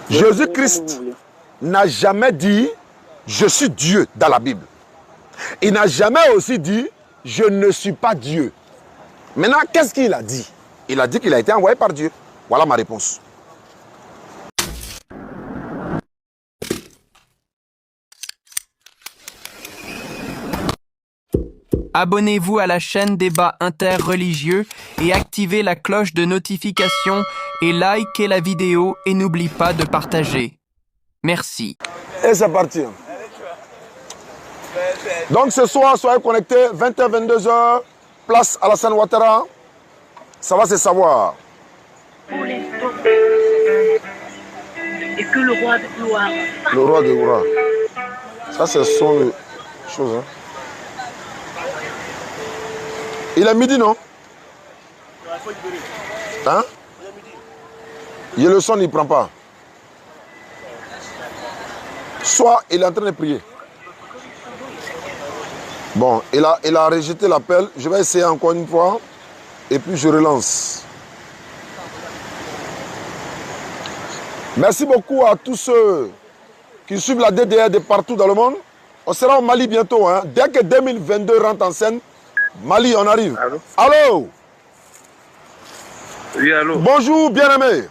Jésus-Christ n'a jamais dit « je suis Dieu » dans la Bible. Il n'a jamais aussi dit « je ne suis pas Dieu ». Maintenant, qu'est-ce qu'il a dit? Il a dit qu'il a été envoyé par Dieu. Voilà ma réponse. Abonnez-vous à la chaîne Débat interreligieux et activez la cloche de notification et likez la vidéo et n'oublie pas de partager. Merci. Et c'est parti. Donc ce soir, soyez connectés, 20h, 22h, place Alassane Ouattara. Ça va se savoir. Pour les peuples. Et que le roi de gloire. Le roi de gloire. Ça, ce sont les choses. Hein. Il est midi, non? Hein? Il y a le son, il ne prend pas. Soit il est en train de prier. Bon, il a rejeté l'appel. Je vais essayer encore une fois. Et puis je relance. Merci beaucoup à tous ceux qui suivent la DDR de partout dans le monde. On sera au Mali bientôt. Hein. Dès que 2022 rentre en scène, Mali, on arrive. Allô? Allô? Oui, allô? Bonjour, bien-aimé.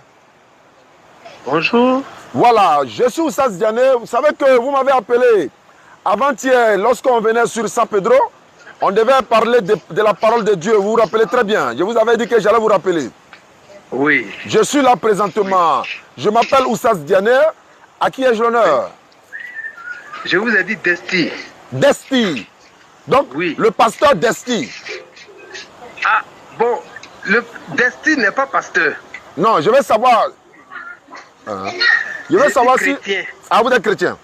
Bonjour. Voilà, je suis Oussas Diané. Vous savez que vous m'avez appelé avant-hier, lorsqu'on venait sur San Pedro. On devait parler de la parole de Dieu. Vous vous rappelez très bien. Je vous avais dit que j'allais vous rappeler. Oui. Je suis là présentement. Je m'appelle Oussas Diané. À qui ai-je l'honneur? Je vous ai dit Desti. Desti. Donc, Oui. le pasteur Desti. Ah, bon, le Desti n'est pas pasteur. Non, je veux savoir. Je veux savoir si. Chrétien. Ah, vous êtes chrétien.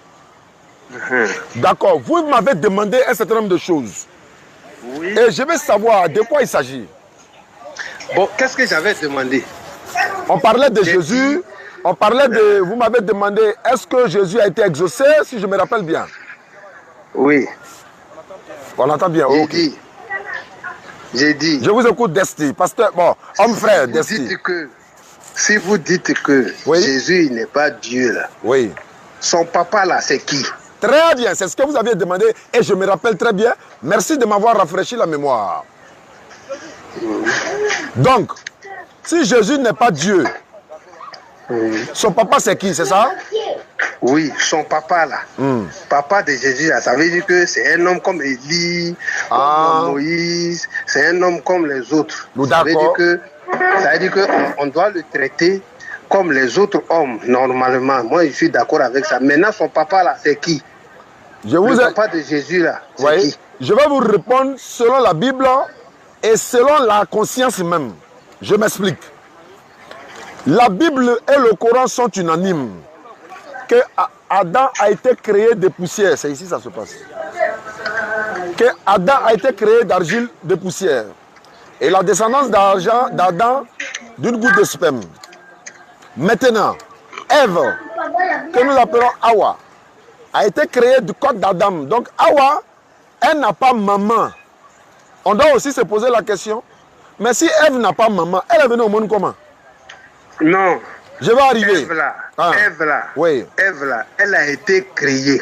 D'accord. Vous m'avez demandé un certain nombre de choses. Oui. Et je veux savoir de quoi il s'agit. Bon, qu'est-ce que j'avais demandé? On parlait de J'ai Jésus. dit- On parlait de. Vous m'avez demandé est-ce que Jésus a été exaucé, si je me rappelle bien. Oui. On entend bien. J'ai Ok. dit. J'ai dit. Je vous écoute, Desti. Pasteur, bon, homme frère, Desti. Si vous dites que Oui. Jésus n'est pas Dieu, là, Oui. son papa, là, c'est qui? Très bien, c'est ce que vous aviez demandé et je me rappelle très bien. Merci de m'avoir rafraîchi la mémoire. Donc, si Jésus n'est pas Dieu, son papa c'est qui, c'est ça? Oui, son papa, là. Papa de Jésus, là, ça veut dire que c'est un homme comme Élie, comme Moïse, c'est un homme comme les autres. Nous, Ça veut dire d'accord. que on doit le traiter comme les autres hommes, normalement. Moi, je suis d'accord avec ça. Maintenant, son papa, là, c'est qui? Je vous Le ai... papa de Jésus, là, c'est Oui. qui? Je vais vous répondre selon la Bible et selon la conscience même. Je m'explique. La Bible et le Coran sont unanimes que Adam a été créé de poussière. C'est ici que ça se passe. Que Adam a été créé d'argile de poussière. Et la descendance d'Adam d'une goutte de sperme. Maintenant, Ève, que nous appelons Hawa, a été créée du corps d'Adam. Donc Hawa, elle n'a pas maman. On doit aussi se poser la question. Mais si Ève n'a pas maman, elle est venue au monde comment? Non. Je vais arriver. Ève, là, Ah. Ève, là, Oui. Ève, là, elle a été créée.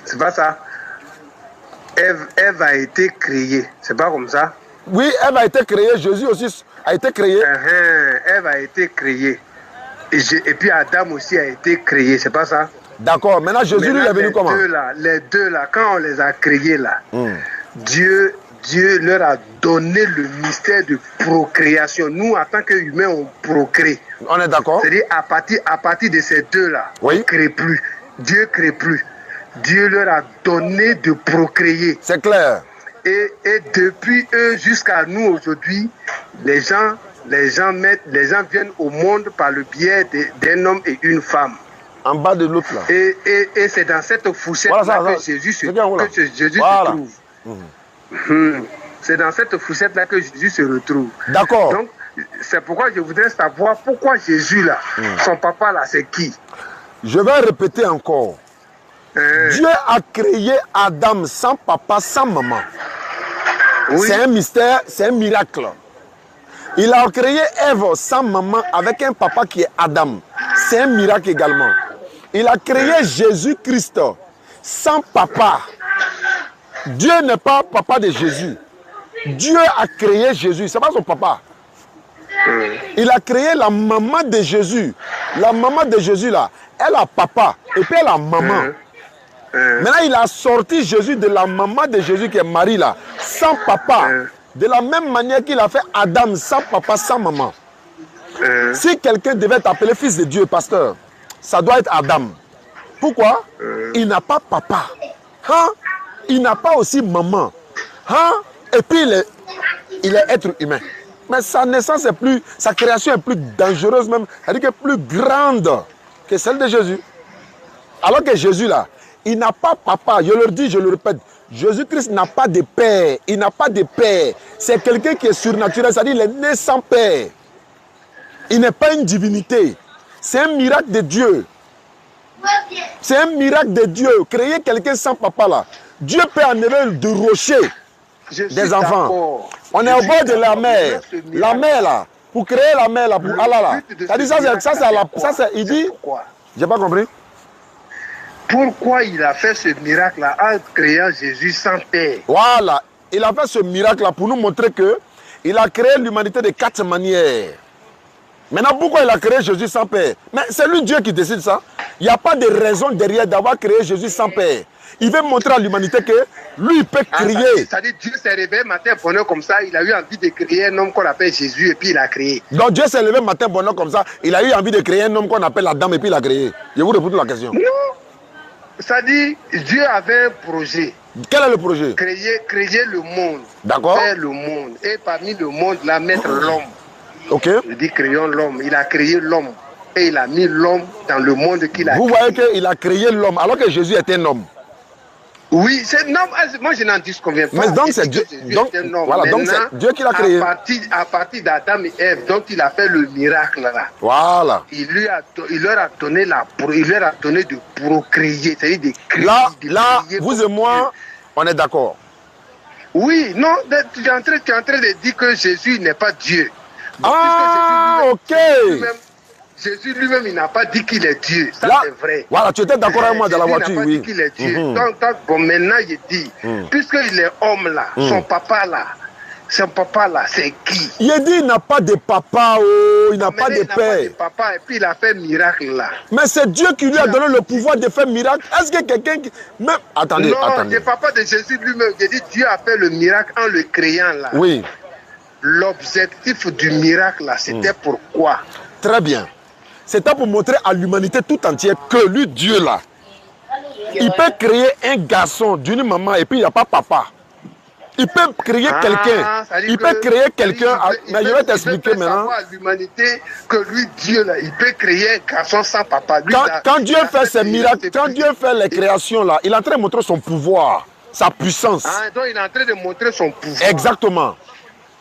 C'est pas ça? Ève a été créée. C'est pas comme ça? Oui, Ève a été créée. Jésus aussi a été créé. Ève a été créée. Et puis Adam aussi a été créé, c'est pas ça? D'accord. Maintenant, Jésus, lui, il est venu comment? Les deux, là, quand on les a créés, là, Dieu leur a donné le mystère de procréation. Nous, en tant qu'humains, on procrée. On est d'accord? C'est-à-dire, à partir de ces deux-là, Oui. on ne crée plus. Dieu ne crée plus. Dieu leur a donné de procréer. C'est clair. Et depuis eux jusqu'à nous aujourd'hui, les gens viennent au monde par le biais d'un homme et une femme. En bas de l'autre là. Et c'est dans cette fourchette-là Voilà, que Jésus se voilà. trouve. C'est dans cette fourchette-là que Jésus se retrouve. D'accord. Donc, c'est pourquoi je voudrais savoir pourquoi Jésus, là, son papa, là, c'est qui? Je vais répéter encore. Dieu a créé Adam sans papa, sans maman. Oui. C'est un mystère, c'est un miracle. Il a créé Ève sans maman avec un papa qui est Adam. c'est un miracle également. Il a créé Jésus-Christ sans papa. Dieu n'est pas papa de Jésus. Dieu a créé Jésus, c'est pas son papa. Il a créé la maman de Jésus. La maman de Jésus là, elle a papa et puis elle a maman. Maintenant, il a sorti Jésus de la maman de Jésus qui est Marie là, sans papa. De la même manière qu'il a fait Adam sans papa, sans maman. Si quelqu'un devait t'appeler fils de Dieu, pasteur, ça doit être Adam. Pourquoi? Il n'a pas papa. Hein? Il n'a pas aussi maman. Hein? Et puis il est être humain. Mais sa naissance est plus, sa création est plus dangereuse même, c'est-à-dire que plus grande que celle de Jésus. Alors que Jésus là, il n'a pas papa. Je le dis, je le répète, Jésus-Christ n'a pas de père. Il n'a pas de père. C'est quelqu'un qui est surnaturel, c'est-à-dire il est né sans père. Il n'est pas une divinité. C'est un miracle de Dieu. C'est un miracle de Dieu. Créer quelqu'un sans papa là. Dieu peut enlever du rocher des enfants. On est au bord de la mer. La mer là. Pour créer la mer là. Pour Allah là. Ça c'est, il dit. J'ai pas compris. Pourquoi il a fait ce miracle là en créant Jésus sans père? Voilà. Il a fait ce miracle là pour nous montrer que il a créé l'humanité de 4 manières. Maintenant, pourquoi il a créé Jésus sans père? Mais c'est lui Dieu qui décide ça. Il n'y a pas de raison derrière d'avoir créé Jésus sans père. Il veut montrer à l'humanité que lui, il peut créer. C'est-à-dire Dieu s'est réveillé matin bonheur comme ça, il a eu envie de créer un homme qu'on appelle Jésus et puis il a créé. Donc Dieu s'est levé matin bonheur comme ça, il a eu envie de créer un homme qu'on appelle Adam et puis il a créé. Je vous réponds la question. Non. C'est-à-dire Dieu avait un projet. Quel est le projet? Créer le monde. D'accord. Faire le monde. Et parmi le monde, là, mettre l'homme. Ok. Je dis créons l'homme. Il a créé l'homme. Et il a mis l'homme dans le monde qu'il a créé. Vous voyez qu'il a créé l'homme alors que Jésus était un homme. Oui, c'est non, moi je n'en disconviens pas. Mais donc c'est Dieu, donc c'est Dieu qui l'a créé. À partir d'Adam et Ève, donc il a fait le miracle là. Voilà. Il leur a donné de procréer, c'est-à-dire de créer. Là, vous et moi, on est d'accord. Oui, non, tu es en train de dire que Jésus n'est pas Dieu. Donc, ok. Jésus lui-même, il n'a pas dit qu'il est Dieu. Ça, c'est vrai. Voilà, tu étais d'accord avec moi dans la voiture, oui. Il n'a pas dit qu'il est Dieu. Bon, maintenant, il dit, puisqu'il est homme là, son papa là, c'est qui? Il a dit il n'a pas de papa, il n'a pas de père. Il n'a pas de papa, et puis il a fait miracle là. Mais c'est Dieu qui lui a donné le pouvoir de faire miracle. Est-ce que quelqu'un qui... Même... Attendez, non, le papa de Jésus lui-même, il dit, Dieu a fait le miracle en le créant là. Oui. L'objectif du miracle là, c'était pourquoi? Très bien. C'était pour montrer à l'humanité tout entière que lui, Dieu là, il peut créer un garçon d'une maman et puis il n'y a pas papa. Il peut créer quelqu'un. Il peut créer quelqu'un. Mais je vais t'expliquer maintenant. À l'humanité que lui, Dieu là, il peut créer un garçon sans papa. Lui, quand Dieu fait ses miracles, quand Dieu fait les créations là, il est en train de montrer son pouvoir, sa puissance. Donc il est en train de montrer son pouvoir. Exactement.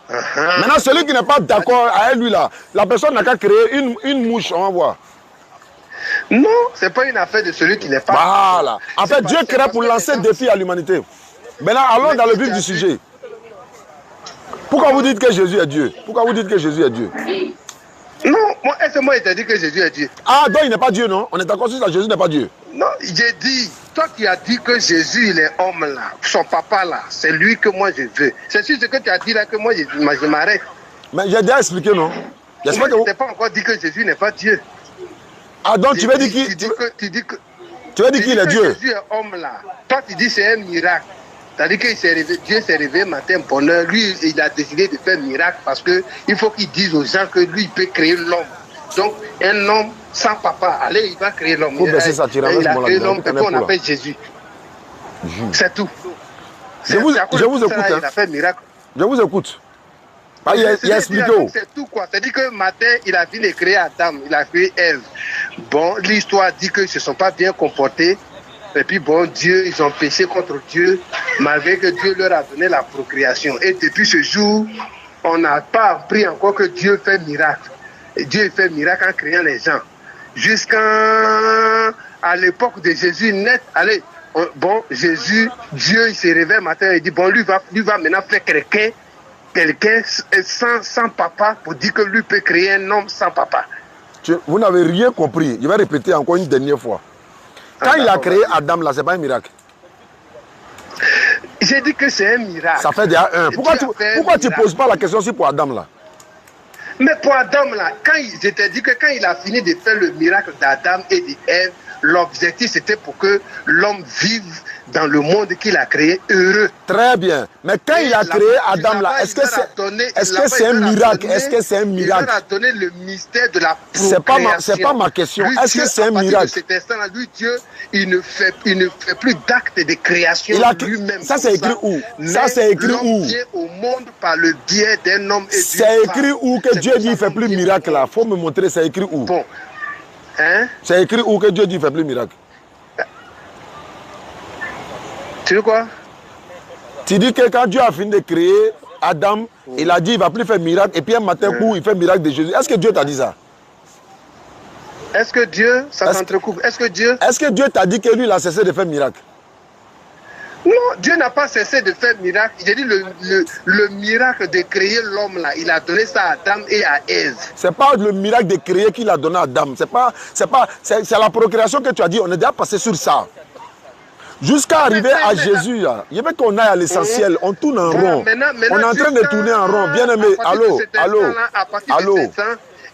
Maintenant, celui qui n'est pas d'accord avec lui là, la personne n'a qu'à créer une mouche, on va voir. Non, c'est pas une affaire de celui qui n'est pas. Voilà. En fait, Dieu crée pour lancer un défi à l'humanité. Maintenant, allons dans le vif du sujet. Pourquoi vous dites que Jésus est Dieu? Pourquoi vous dites que Jésus est Dieu? Non, est-ce que moi, il t'a dit que Jésus est Dieu? Ah, donc il n'est pas Dieu, non? On est d'accord sur ça, Jésus n'est pas Dieu. Non, j'ai dit, toi qui as dit que Jésus, il est homme là, son papa là, c'est lui que moi je veux. C'est sûr ce que tu as dit là que moi je m'arrête. Mais j'ai déjà expliqué, non? J'espère que vous... Tu n'as pas encore dit que Jésus n'est pas Dieu. Ah, donc tu veux dire qui... Tu dis que qu'il est Dieu? Jésus est homme là. Toi tu dis c'est un miracle. C'est-à-dire que Dieu s'est réveillé matin bonheur. Lui, il a décidé de faire un miracle parce qu'il faut qu'il dise aux gens que lui, il peut créer l'homme. Donc, un homme sans papa, allez, il va créer l'homme. Il a créé l'homme qu'on appelle Jésus. C'est tout. Je vous écoute. Il a fait un miracle. Je vous écoute. Il a expliqué. C'est tout quoi. C'est-à-dire que matin, il a fini de créer Adam, il a créé Ève. Bon, l'histoire dit qu'ils ne se sont pas bien comportés. Et puis bon, Dieu, ils ont péché contre Dieu, malgré que Dieu leur a donné la procréation. Et depuis ce jour, on n'a pas appris encore que Dieu fait miracle. Et Dieu fait miracle en créant les gens. Jusqu'à l'époque de Jésus net, allez, bon, Jésus, Dieu, il se réveille matin et dit, bon, lui va maintenant faire quelqu'un sans papa pour dire que lui peut créer un homme sans papa. Vous n'avez rien compris. Je vais répéter encore une dernière fois. Quand il a créé Adam, là, ce n'est pas un miracle. J'ai dit que c'est un miracle. Ça fait déjà un. Pourquoi tu ne poses pas la question aussi pour Adam, là? Mais pour Adam, là, je t'ai dit que quand il a fini de faire le miracle d'Adam et d'Ève, l'objectif c'était pour que l'homme vive dans le monde qu'il a créé heureux. Très bien. Mais quand il a créé Adam, là, est-ce que c'est un miracle? Est-ce que c'est un miracle? Il leur a donné le mystère de la procréation. C'est pas ma question. Est-ce que c'est un miracle? À partir de cet instant-là, lui, Dieu, il ne fait plus d'acte de création lui-même. Ça, c'est écrit où? Ça, c'est écrit où? L'homme vient au monde par le biais d'un homme et d'une femme. C'est écrit où que Dieu dit qu'il ne fait plus miracle, là? Il faut me montrer, c'est écrit où? Bon. Hein? C'est écrit où que Dieu dit qu'il ne fait plus miracle? Tu veux quoi? Tu dis que quand Dieu a fini de créer Adam, il a dit qu'il ne va plus faire miracle, et puis un matin, il fait miracle de Jésus. Est-ce que Dieu t'a dit ça? Est-ce que Dieu, ça s'entrecoupe? Est-ce que Dieu t'a dit que lui, il a cessé de faire miracle? Non, Dieu n'a pas cessé de faire miracle. J'ai dit le miracle de créer l'homme là, il a donné ça à Adam et à Ève. C'est pas le miracle de créer qu'il a donné à Adam. C'est la procréation que tu as dit. On est déjà passé sur ça. Jusqu'à arriver à Jésus, là, il y avait qu'on aille à l'essentiel. On tourne en rond. On est en train de tourner en rond. Bien aimé, allô.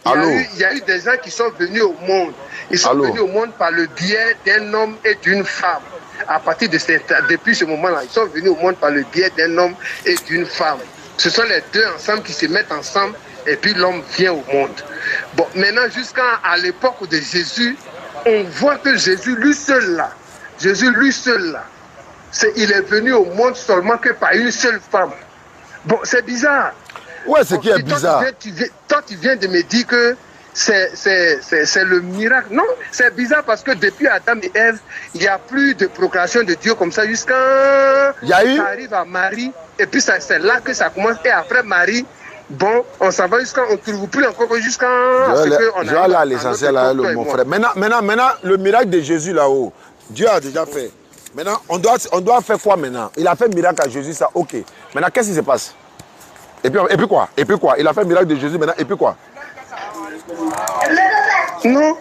Il y a eu des gens qui sont venus au monde. Ils sont venus au monde par le biais d'un homme et d'une femme. À partir de depuis ce moment-là, ils sont venus au monde par le biais d'un homme et d'une femme. Ce sont les deux ensemble qui se mettent ensemble et puis l'homme vient au monde. Bon, maintenant, jusqu'à l'époque de Jésus, on voit que Jésus, lui seul là, il est venu au monde seulement que par une seule femme. Bon, c'est bizarre. Ouais, c'est qui est bizarre. Toi, tu viens de me dire que c'est le miracle. Non, c'est bizarre parce que depuis Adam et Ève, il n'y a plus de procréation de Dieu comme ça jusqu'à... Ça arrive à Marie, et puis c'est là que ça commence. Et après Marie, bon, on s'en va jusqu'à... On ne trouve plus encore jusqu'à... Je vais aller à l'essentiel, mon frère. Maintenant, le miracle de Jésus là-haut, Dieu a déjà fait. Maintenant, on doit faire quoi maintenant? Il a fait miracle à Jésus, ça, ok. Maintenant, qu'est-ce qui se passe? Et puis quoi? Il a fait miracle de Jésus maintenant, et puis quoi? Non.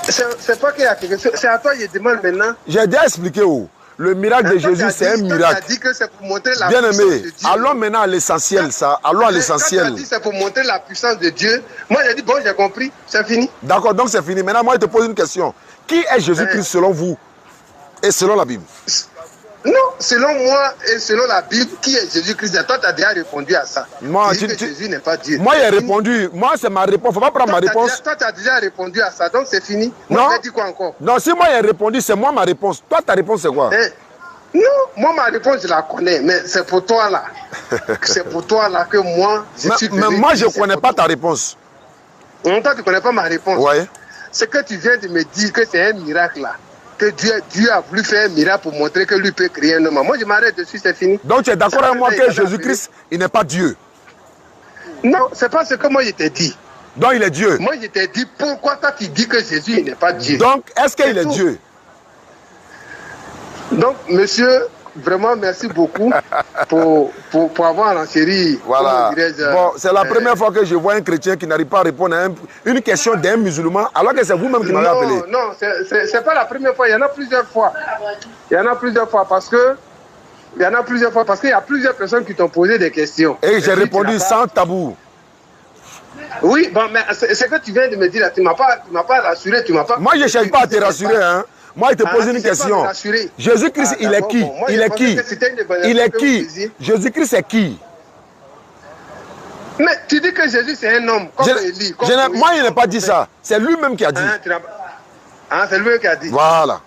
C'est pas qu'il y a quelque chose. C'est à toi que je demande maintenant. J'ai déjà expliqué où. Le miracle de Jésus, c'est un miracle. Tu as dit que c'est pour montrer la bien puissance aimé, de Dieu. allons maintenant à l'essentiel, ça. Allons à l'essentiel. Tu as dit que c'est pour montrer la puissance de Dieu. Moi, j'ai dit, bon, j'ai compris. C'est fini. D'accord, donc c'est fini. Maintenant, moi, je te pose une question. Qui est Jésus-Christ selon vous et selon la Bible? Non, selon moi et selon la Bible, qui est Jésus-Christ? Toi, tu as déjà répondu à ça. Moi, Jésus n'est pas Dieu. Moi, j'ai répondu. Moi, c'est ma réponse. Il ne faut pas prendre ma réponse. Toi, tu as déjà répondu à ça, donc c'est fini. Moi, j'ai dit quoi encore? Non, si moi, j'ai répondu, c'est moi ma réponse. Toi, ta réponse, c'est quoi? Non, moi, ma réponse, je la connais, mais c'est pour toi, là. C'est pour toi, là, que moi, je suis... Mais moi, je ne connais pas ta réponse. Non, toi, tu ne connais pas ma réponse. Oui. C'est que tu viens de me dire que c'est un miracle, là. Que Dieu a voulu faire un miracle pour montrer que lui peut créer un homme. Moi, je m'arrête dessus, c'est fini. Donc, tu es d'accord avec moi que Jésus-Christ, il n'est pas Dieu? Non, c'est pas ce que moi, je t'ai dit. Donc, il est Dieu? Moi, je t'ai dit, pourquoi toi, tu dis que Jésus, il n'est pas Dieu? Donc, est-ce qu'il est Dieu? Donc, monsieur, vraiment, merci beaucoup pour avoir enchéri. Voilà. Bon, c'est la première fois que je vois un chrétien qui n'arrive pas à répondre à une question d'un musulman, alors que c'est vous-même qui m'avez appelé. Non, c'est pas la première fois. Il y en a plusieurs fois. Il y en a plusieurs fois parce qu'il y a plusieurs personnes qui t'ont posé des questions. Et j'ai répondu sans tabou. Oui, bon, mais c'est que tu viens de me dire là, tu m'as pas rassuré, tu m'as pas... Moi, je ne cherche pas à te rassurer, hein. Moi, je te pose une question. Jésus-Christ, il est qui? Il est qui? Il est qui? Jésus-Christ, c'est qui? Mais tu dis que Jésus, c'est un homme, comme Élie. Moi, il n'a pas dit ça. C'est lui-même qui a dit. C'est lui qui a dit. Voilà.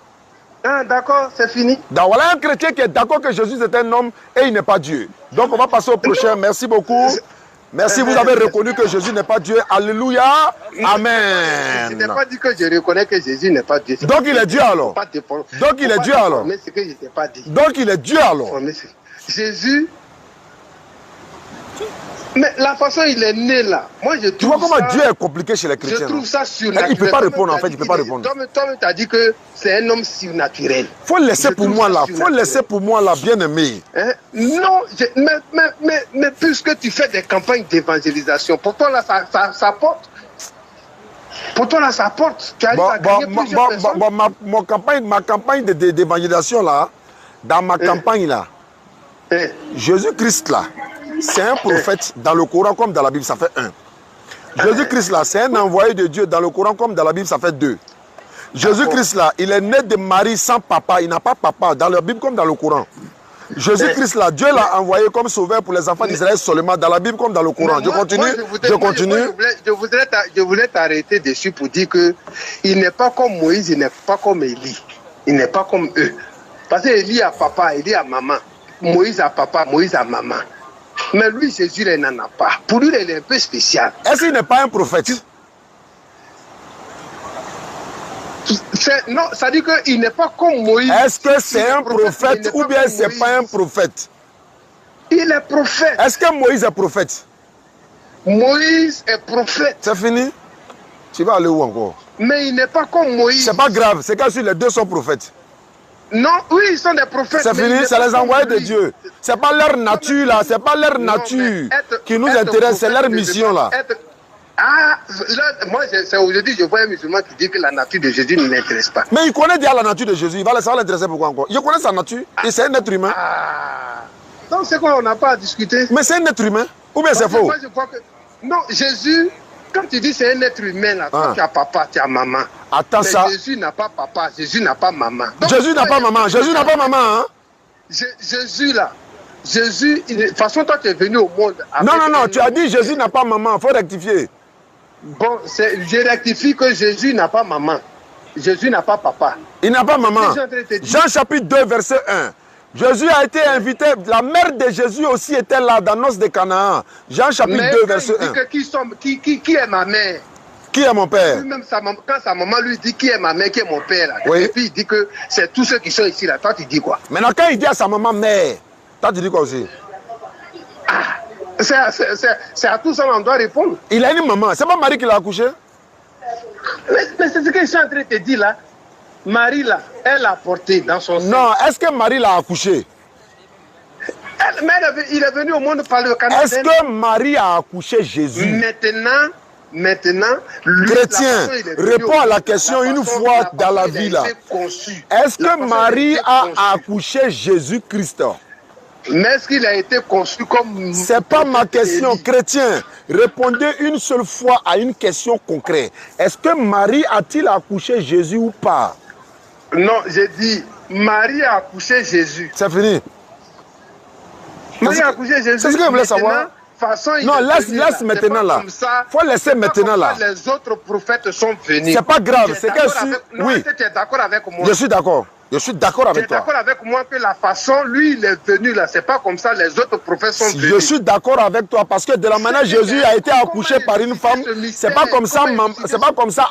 D'accord, c'est fini. Donc, voilà un chrétien qui est d'accord que Jésus, c'est un homme et il n'est pas Dieu. Donc, on va passer au prochain. Merci beaucoup. Merci, vous avez reconnu que Jésus n'est pas Dieu. Alléluia. Amen. Je n'ai pas dit que je reconnais que Jésus n'est pas Dieu. Donc il est Dieu alors. Donc il est Dieu alors. Donc il est Dieu alors. Jésus, Mais la façon il est né là, moi je trouve Tu vois comment ça, Dieu est compliqué chez les je chrétiens. trouve ça Il ne surnaturel. peut pas répondre en fait, il ne peut pas répondre. Toi-même, tu as dit que c'est un homme surnaturel. Faut laisser Je pour trouve moi ça là, faut surnaturel. laisser pour moi là, bien aimé. Hein? Non, mais puisque tu fais des campagnes d'évangélisation, pour toi là, ça porte. Pour toi là, ça porte. Tu arrives à gagner plusieurs personnes. Ma campagne d'évangélisation là, dans ma campagne là, Jésus-Christ là, c'est un prophète dans le Coran comme dans la Bible, ça fait 1. Jésus-Christ là, c'est un envoyé de Dieu dans le Coran comme dans la Bible, ça fait 2. Jésus-Christ là, il est né de Marie sans papa, il n'a pas papa dans la Bible comme dans le Coran. Jésus-Christ là, Dieu l'a envoyé comme sauveur pour les enfants d'Israël seulement dans la Bible comme dans le Coran. Je continue. Je voulais t'arrêter dessus pour dire que il n'est pas comme Moïse, il n'est pas comme Élie, il n'est pas comme eux. Parce que Élie a papa, Élie a maman. Moïse a papa, Moïse a maman. Mais lui, Jésus, il n'en a pas. Pour lui, il est un peu spécial. Est-ce qu'il n'est pas un prophète? Non, ça dit qu'il n'est pas comme Moïse. Est-ce que c'est un prophète ou bien c'est pas un prophète? Il est prophète. Est-ce que Moïse est prophète? Moïse est prophète. C'est fini? Tu vas aller où encore? Mais il n'est pas comme Moïse. C'est pas grave, c'est que les deux sont prophètes. Non, oui, ils sont des prophètes. C'est fini, c'est les envoyés de Dieu. C'est pas leur nature là, c'est pas leur nature qui nous intéresse, c'est leur mission là. Ah, là, moi, c'est aujourd'hui, je vois un musulman qui dit que la nature de Jésus ne l'intéresse pas. Mais il connaît déjà la nature de Jésus, ça va l'intéresser pourquoi encore? Je connais sa nature, et c'est un être humain. Ah, donc c'est quoi, on n'a pas à discuter? Mais c'est un être humain, ou bien c'est faux? Moi, je crois que... Non, Jésus, quand tu dis c'est un être humain là, toi, tu as papa, tu as maman. Attends mais ça. Jésus n'a pas papa, Jésus n'a pas maman. Donc, Jésus n'a pas maman, Jésus n'a pas maman, hein? Jésus là, Jésus, de toute façon, toi, tu es venu au monde. Non, tu as dit Jésus n'a pas maman, il faut rectifier. Bon, je rectifie que Jésus n'a pas maman. Jésus n'a pas papa. Il n'a pas maman. Jean chapitre 2, verset 1. Jésus a été invité, la mère de Jésus aussi était là dans Noces de Canaan. Jean chapitre 2, verset 1. Qui est ma mère? Qui est mon père? Lui-même, quand sa maman lui dit qui est ma mère, qui est mon père, là, oui. Et puis il dit que c'est tous ceux qui sont ici, là. Toi, tu dis quoi? Maintenant, quand il dit à sa maman mère, toi, tu dis quoi aussi? Ah, c'est à tout ça on doit répondre. Il a une maman, c'est pas Marie qui l'a accouché? Mais c'est ce que je suis en train de te dire là. Marie là, elle l'a porté dans son sein. Non, est-ce que Marie l'a accouché? Mais il est venu au monde par le canal. Est-ce que Marie a accouché Jésus? Maintenant, lui, chrétien, réponds à la question une fois dans la vie là. Est-ce que Marie a accouché Jésus-Christ? Mais est-ce qu'il a été conçu comme... C'est pas ma question, chrétien. Répondez une seule fois à une question concrète. Est-ce que Marie a-t-il accouché Jésus ou pas? Non, j'ai dit, Marie a accouché Jésus. C'est fini. Marie a accouché Jésus. C'est ce que je voulais savoir. Non, laisse maintenant là. Faut laisser maintenant là. Les autres prophètes sont venus. C'est pas grave, c'est que oui. Tu es d'accord avec moi? Je suis d'accord. Je suis d'accord avec toi. Tu es d'accord avec moi que la façon, lui, il est venu là, c'est pas comme ça, les autres prophètes sont venus. Je suis d'accord avec toi parce que de la manière Jésus a été accouché par une femme, c'est pas comme ça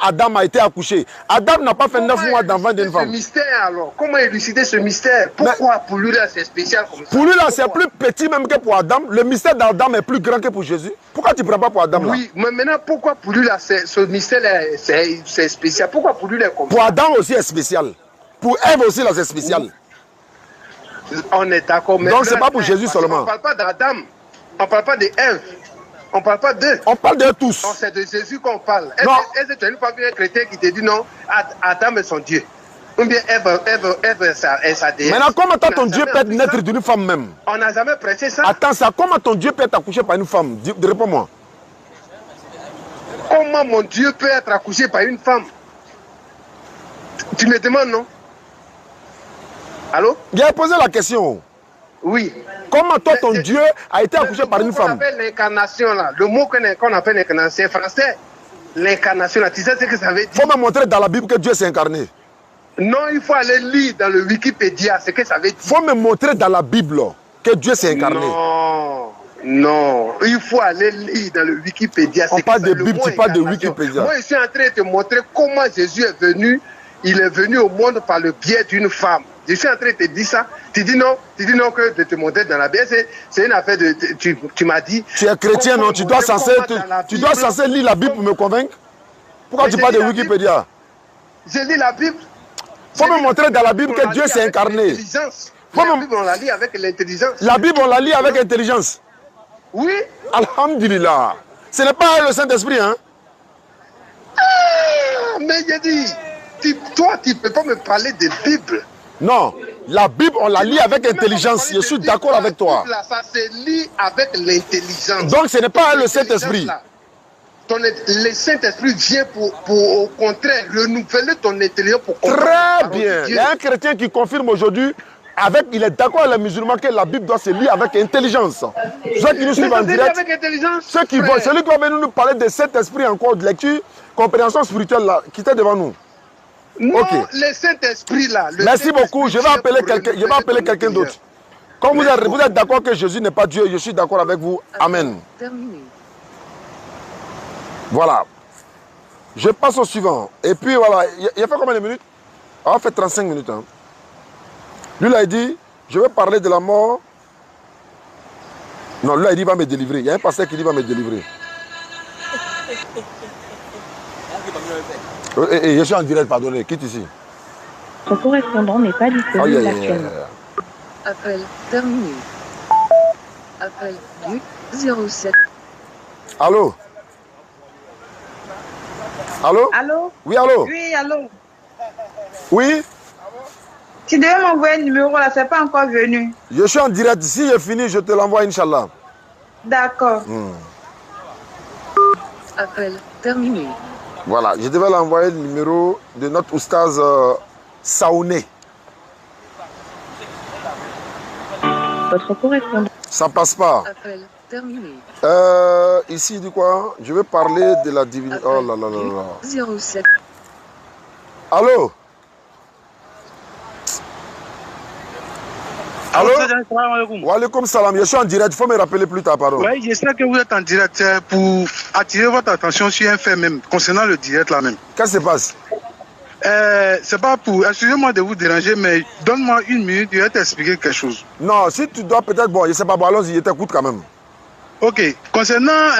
Adam a été accouché. Adam n'a pas fait 9 mois d'enfant d'une femme. Ce mystère alors, comment élucider ce mystère? Pourquoi pour lui là c'est spécial comme ça? Pour lui là c'est plus petit même que pour Adam. Le mystère d'Adam est plus grand que pour Jésus. Pourquoi tu ne prends pas pour Adam là? Oui, mais maintenant pourquoi pour lui là ce mystère c'est spécial? Pourquoi pour lui là comme ça? Pour Adam aussi est spécial. Pour Ève aussi, là, c'est spécial. On est d'accord. Donc, ce n'est pas pour Jésus seulement. On ne parle pas d'Adam. On ne parle pas d'Ève. On ne parle pas d'eux. On parle d'eux tous. C'est de Jésus qu'on parle. Est-ce que tu as une fois vu un chrétien qui te dit non, Adam est son Dieu? Ou bien Ève est sa déesse? Maintenant, comment ton Dieu peut être naître d'une femme même? On n'a jamais prêché ça. Attends, ça, comment ton Dieu peut être accouché par une femme? Réponds-moi. Comment mon Dieu peut être accouché par une femme? Tu me demandes, non? Allô? J'ai posé la question. Oui. Comment toi, ton Dieu a été accouché par une femme? On appelle l'incarnation là. Le mot qu'on appelle l'incarnation, c'est français. L'incarnation là, tu sais ce que ça veut dire? Il faut me montrer dans la Bible que Dieu s'est incarné. Non, il faut aller lire dans le Wikipédia ce que ça veut dire. Il faut me montrer dans la Bible que Dieu s'est incarné. Non, il faut aller lire dans le Wikipédia. On parle de Bible, tu parles de Wikipédia. Moi, je suis en train de te montrer comment Jésus est venu. Il est venu au monde par le biais d'une femme. Je suis en train de te dire ça. Tu dis non que de te montrer dans la Bible. C'est une affaire de... Tu m'as dit... Tu es chrétien, non? Tu dois censé lire la Bible pour me convaincre. Pourquoi tu parles de Wikipédia? Je lis la Bible. Il faut me montrer dans la Bible que Dieu s'est incarné. La Bible, on la lit avec l'intelligence. La Bible, on la lit avec intelligence. Oui. Alhamdulillah. Ce n'est pas le Saint-Esprit, hein? Ah, mais j'ai dit, toi, tu ne peux pas me parler de Bible. Non, la Bible, on la lit avec intelligence. Je suis d'accord avec toi. Ça se lit avec l'intelligence. Donc, ce n'est pas le Saint-Esprit. Le Saint-Esprit vient pour au contraire, renouveler ton intelligence pour comprendre. Très bien. Il y a un chrétien qui confirme aujourd'hui, il est d'accord avec les musulmans que la Bible doit se lire avec intelligence. Ceux qui nous suivent en direct, celui qui va venir nous parler de Saint-Esprit encore, de lecture, compréhension spirituelle, là, qui était devant nous. Non, okay. Le Saint-Esprit là. Merci beaucoup. Je vais appeler quelqu'un d'autre. Comme vous êtes d'accord que Jésus n'est pas Dieu, je suis d'accord avec vous. Amen. Voilà. Je passe au suivant. Et puis voilà. Il a fait combien de minutes? Il a fait 35 minutes. Hein. Lui, il a dit, je vais parler de la mort. Non, lui, il a dit, il va me délivrer. Il y a un pasteur qui dit, il va me délivrer. Je suis en direct, pardonnez. Quitte ici. Son correspondant n'est pas disponible actuellement. Appel terminé. Appel du 07. Allô? Allô? Allô? Oui, allô? Oui, allô? Oui? Tu devais m'envoyer un numéro là, c'est pas encore venu. Je suis en direct. Si j'ai fini, je te l'envoie, Inch'Allah. D'accord. Appel terminé. Voilà, je devais l'envoyer le numéro de notre oustaz Saouné. Votre correspondant. Ça passe pas. Appel terminé. Ici, il dit quoi? Je vais parler de la divinité. Oh là là là là. 07. Allô? Allô? Wa alaikum salam. Je suis en direct. Il faut me rappeler plus tard, pardon. Oui, je sais que vous êtes en direct pour attirer votre attention sur un fait même, concernant le direct là même. Qu'est-ce qui se passe? C'est pas pour... Excusez-moi de vous déranger, mais donne-moi une minute, je vais t'expliquer quelque chose. Non, si tu dois peut-être... Bon, je sais pas, bon, allons-y, je t'écoute quand même. Ok. Concernant...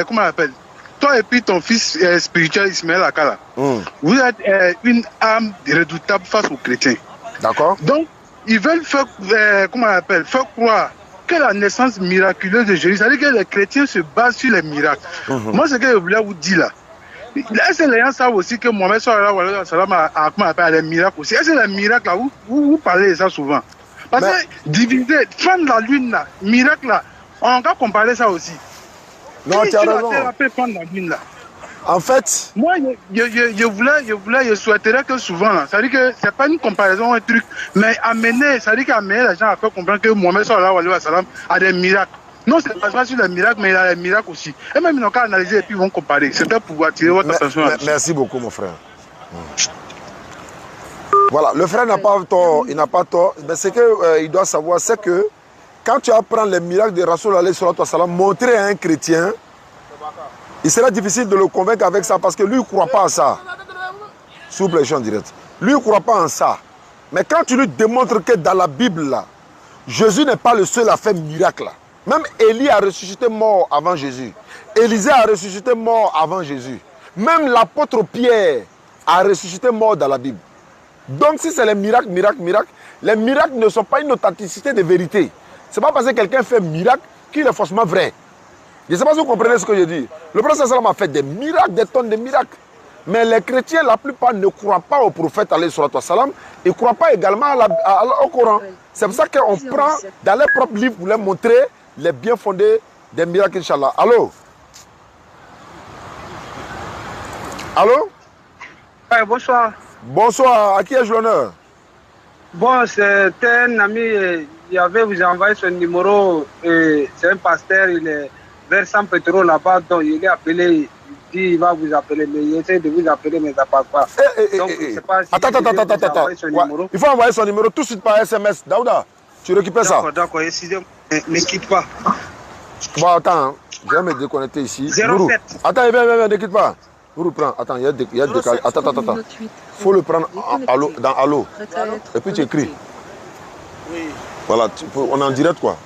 comment on appelle? Toi et puis ton fils spirituel Ismaël Akala, vous êtes une âme redoutable face aux chrétiens. D'accord. Donc, ils veulent faire, comment on appelle, faire croire que la naissance miraculeuse de Jésus, c'est-à-dire que les chrétiens se basent sur les miracles. Moi, ce que je voulais vous dire là, est-ce que les gens savent aussi que Mohamed sallallahu alayhi wa sallam a des miracles aussi? Est-ce que les miracles là, vous parlez de ça souvent? Parce que diviser, prendre la lune là, miracle là, on va comparer ça aussi. Non, tu as raison. Prendre la lune là. En fait, moi, je souhaiterais que souvent, c'est-à-dire que c'est pas une comparaison, un truc, mais amener, c'est-à-dire qu'amener les gens à faire comprendre que Mohamed sallallahu alayhi wa sallam a des miracles. Non, c'est pas sur les miracles, mais il a des miracles aussi. Et même ils n'ont qu'à analyser et puis ils vont comparer. C'était pour attirer votre attention. Merci beaucoup, mon frère. Voilà, le frère n'a pas tort, il n'a pas tort. Mais ce qu'il doit savoir, c'est que quand tu apprends les miracles de Rasoul alayhi wa sallam, montrer à un chrétien, il sera difficile de le convaincre avec ça parce que lui, il ne croit pas à ça. S'il vous plaît, je suis en direct. Lui, il ne croit pas en ça. Mais quand tu lui démontres que dans la Bible, là, Jésus n'est pas le seul à faire miracle. Même Élie a ressuscité mort avant Jésus. Élisée a ressuscité mort avant Jésus. Même l'apôtre Pierre a ressuscité mort dans la Bible. Donc, si c'est les miracles, les miracles ne sont pas une authenticité de vérité. Ce n'est pas parce que quelqu'un fait miracle qu'il est forcément vrai. Je ne sais pas si vous comprenez ce que je dis. Le prophète sallam a fait des miracles, des tonnes de miracles. Mais les chrétiens, la plupart, ne croient pas au prophète alayhi salam. Ils ne croient pas également au Coran. C'est pour ça qu'on prend dans les propres livres pour leur montrer les bien fondés des miracles, Inch'Allah. Allô? Allô? Ouais, bonsoir. Bonsoir. À qui ai-je l'honneur? Bon, c'est un ami, il avait vous envoyé son numéro. C'est un pasteur, il est vers San Petro là-bas, donc il est appelé, il dit il va vous appeler, mais il essaie de vous appeler, mais ça ne passe pas. Donc, je ne sais pas si attends. Ouais, il faut envoyer son numéro tout de suite par SMS. Daouda, tu récupères ça? D'accord, excusez-moi, ne quitte pas. Bon, attends, je vais me déconnecter ici. 07. Attends, viens, ne quitte pas. Nous reprends. Attends, il y a décalé. Attends. Faut le prendre dans Allo. Et puis tu écris. Oui. Voilà, on est en direct quoi.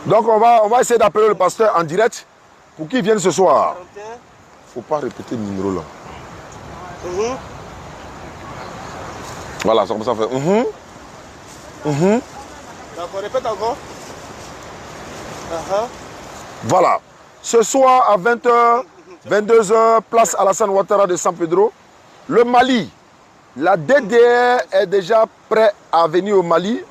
Donc on va essayer d'appeler le pasteur en direct pour qu'il vienne ce soir. Faut pas répéter le numéro là. Voilà, c'est comme ça fait. D'accord, répète encore. Voilà. Ce soir à 20h, 22h, place Alassane Ouattara de San Pedro. Le Mali, la DDR est déjà prêt à venir au Mali.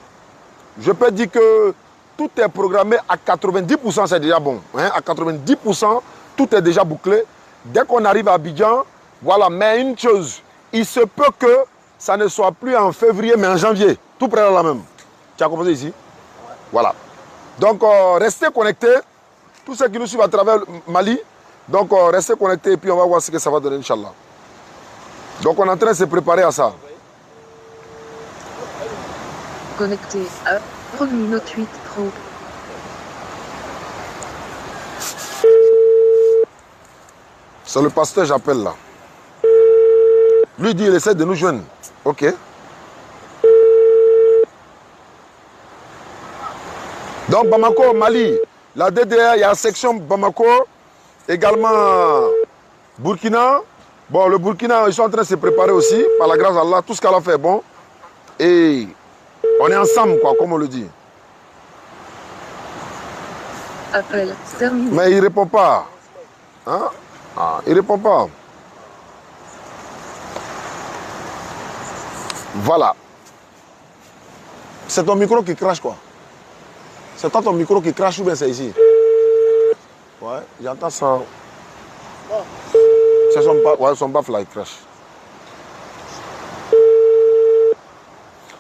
Je peux dire que tout est programmé à 90%, c'est déjà bon. Hein? À 90%, tout est déjà bouclé. Dès qu'on arrive à Abidjan, voilà. Mais une chose, il se peut que ça ne soit plus en février, mais en janvier. Tout près là même. Tu as compris ici? Voilà. Donc, restez connectés. Tous ceux qui nous suivent à travers le Mali. Donc, restez connectés et puis on va voir ce que ça va donner, Inch'Allah. Donc, on est en train de se préparer à ça. Connecté à Romu Note 8 Pro. C'est le pasteur, j'appelle là. Lui dit, il essaie de nous joindre. Ok. Donc, Bamako, Mali, la DDR, il y a la section Bamako, également Burkina. Bon, le Burkina, ils sont en train de se préparer aussi, par la grâce d'Allah, tout ce qu'Allah fait, bon. Et on est ensemble, quoi, comme on le dit. Appel terminé. Mais il ne répond pas. Hein? Ah, il ne répond pas. Voilà. C'est ton micro qui crache, quoi. C'est toi ton micro qui crache ou bien c'est ici? Ouais, j'entends ça. C'est son baffle là, il crache.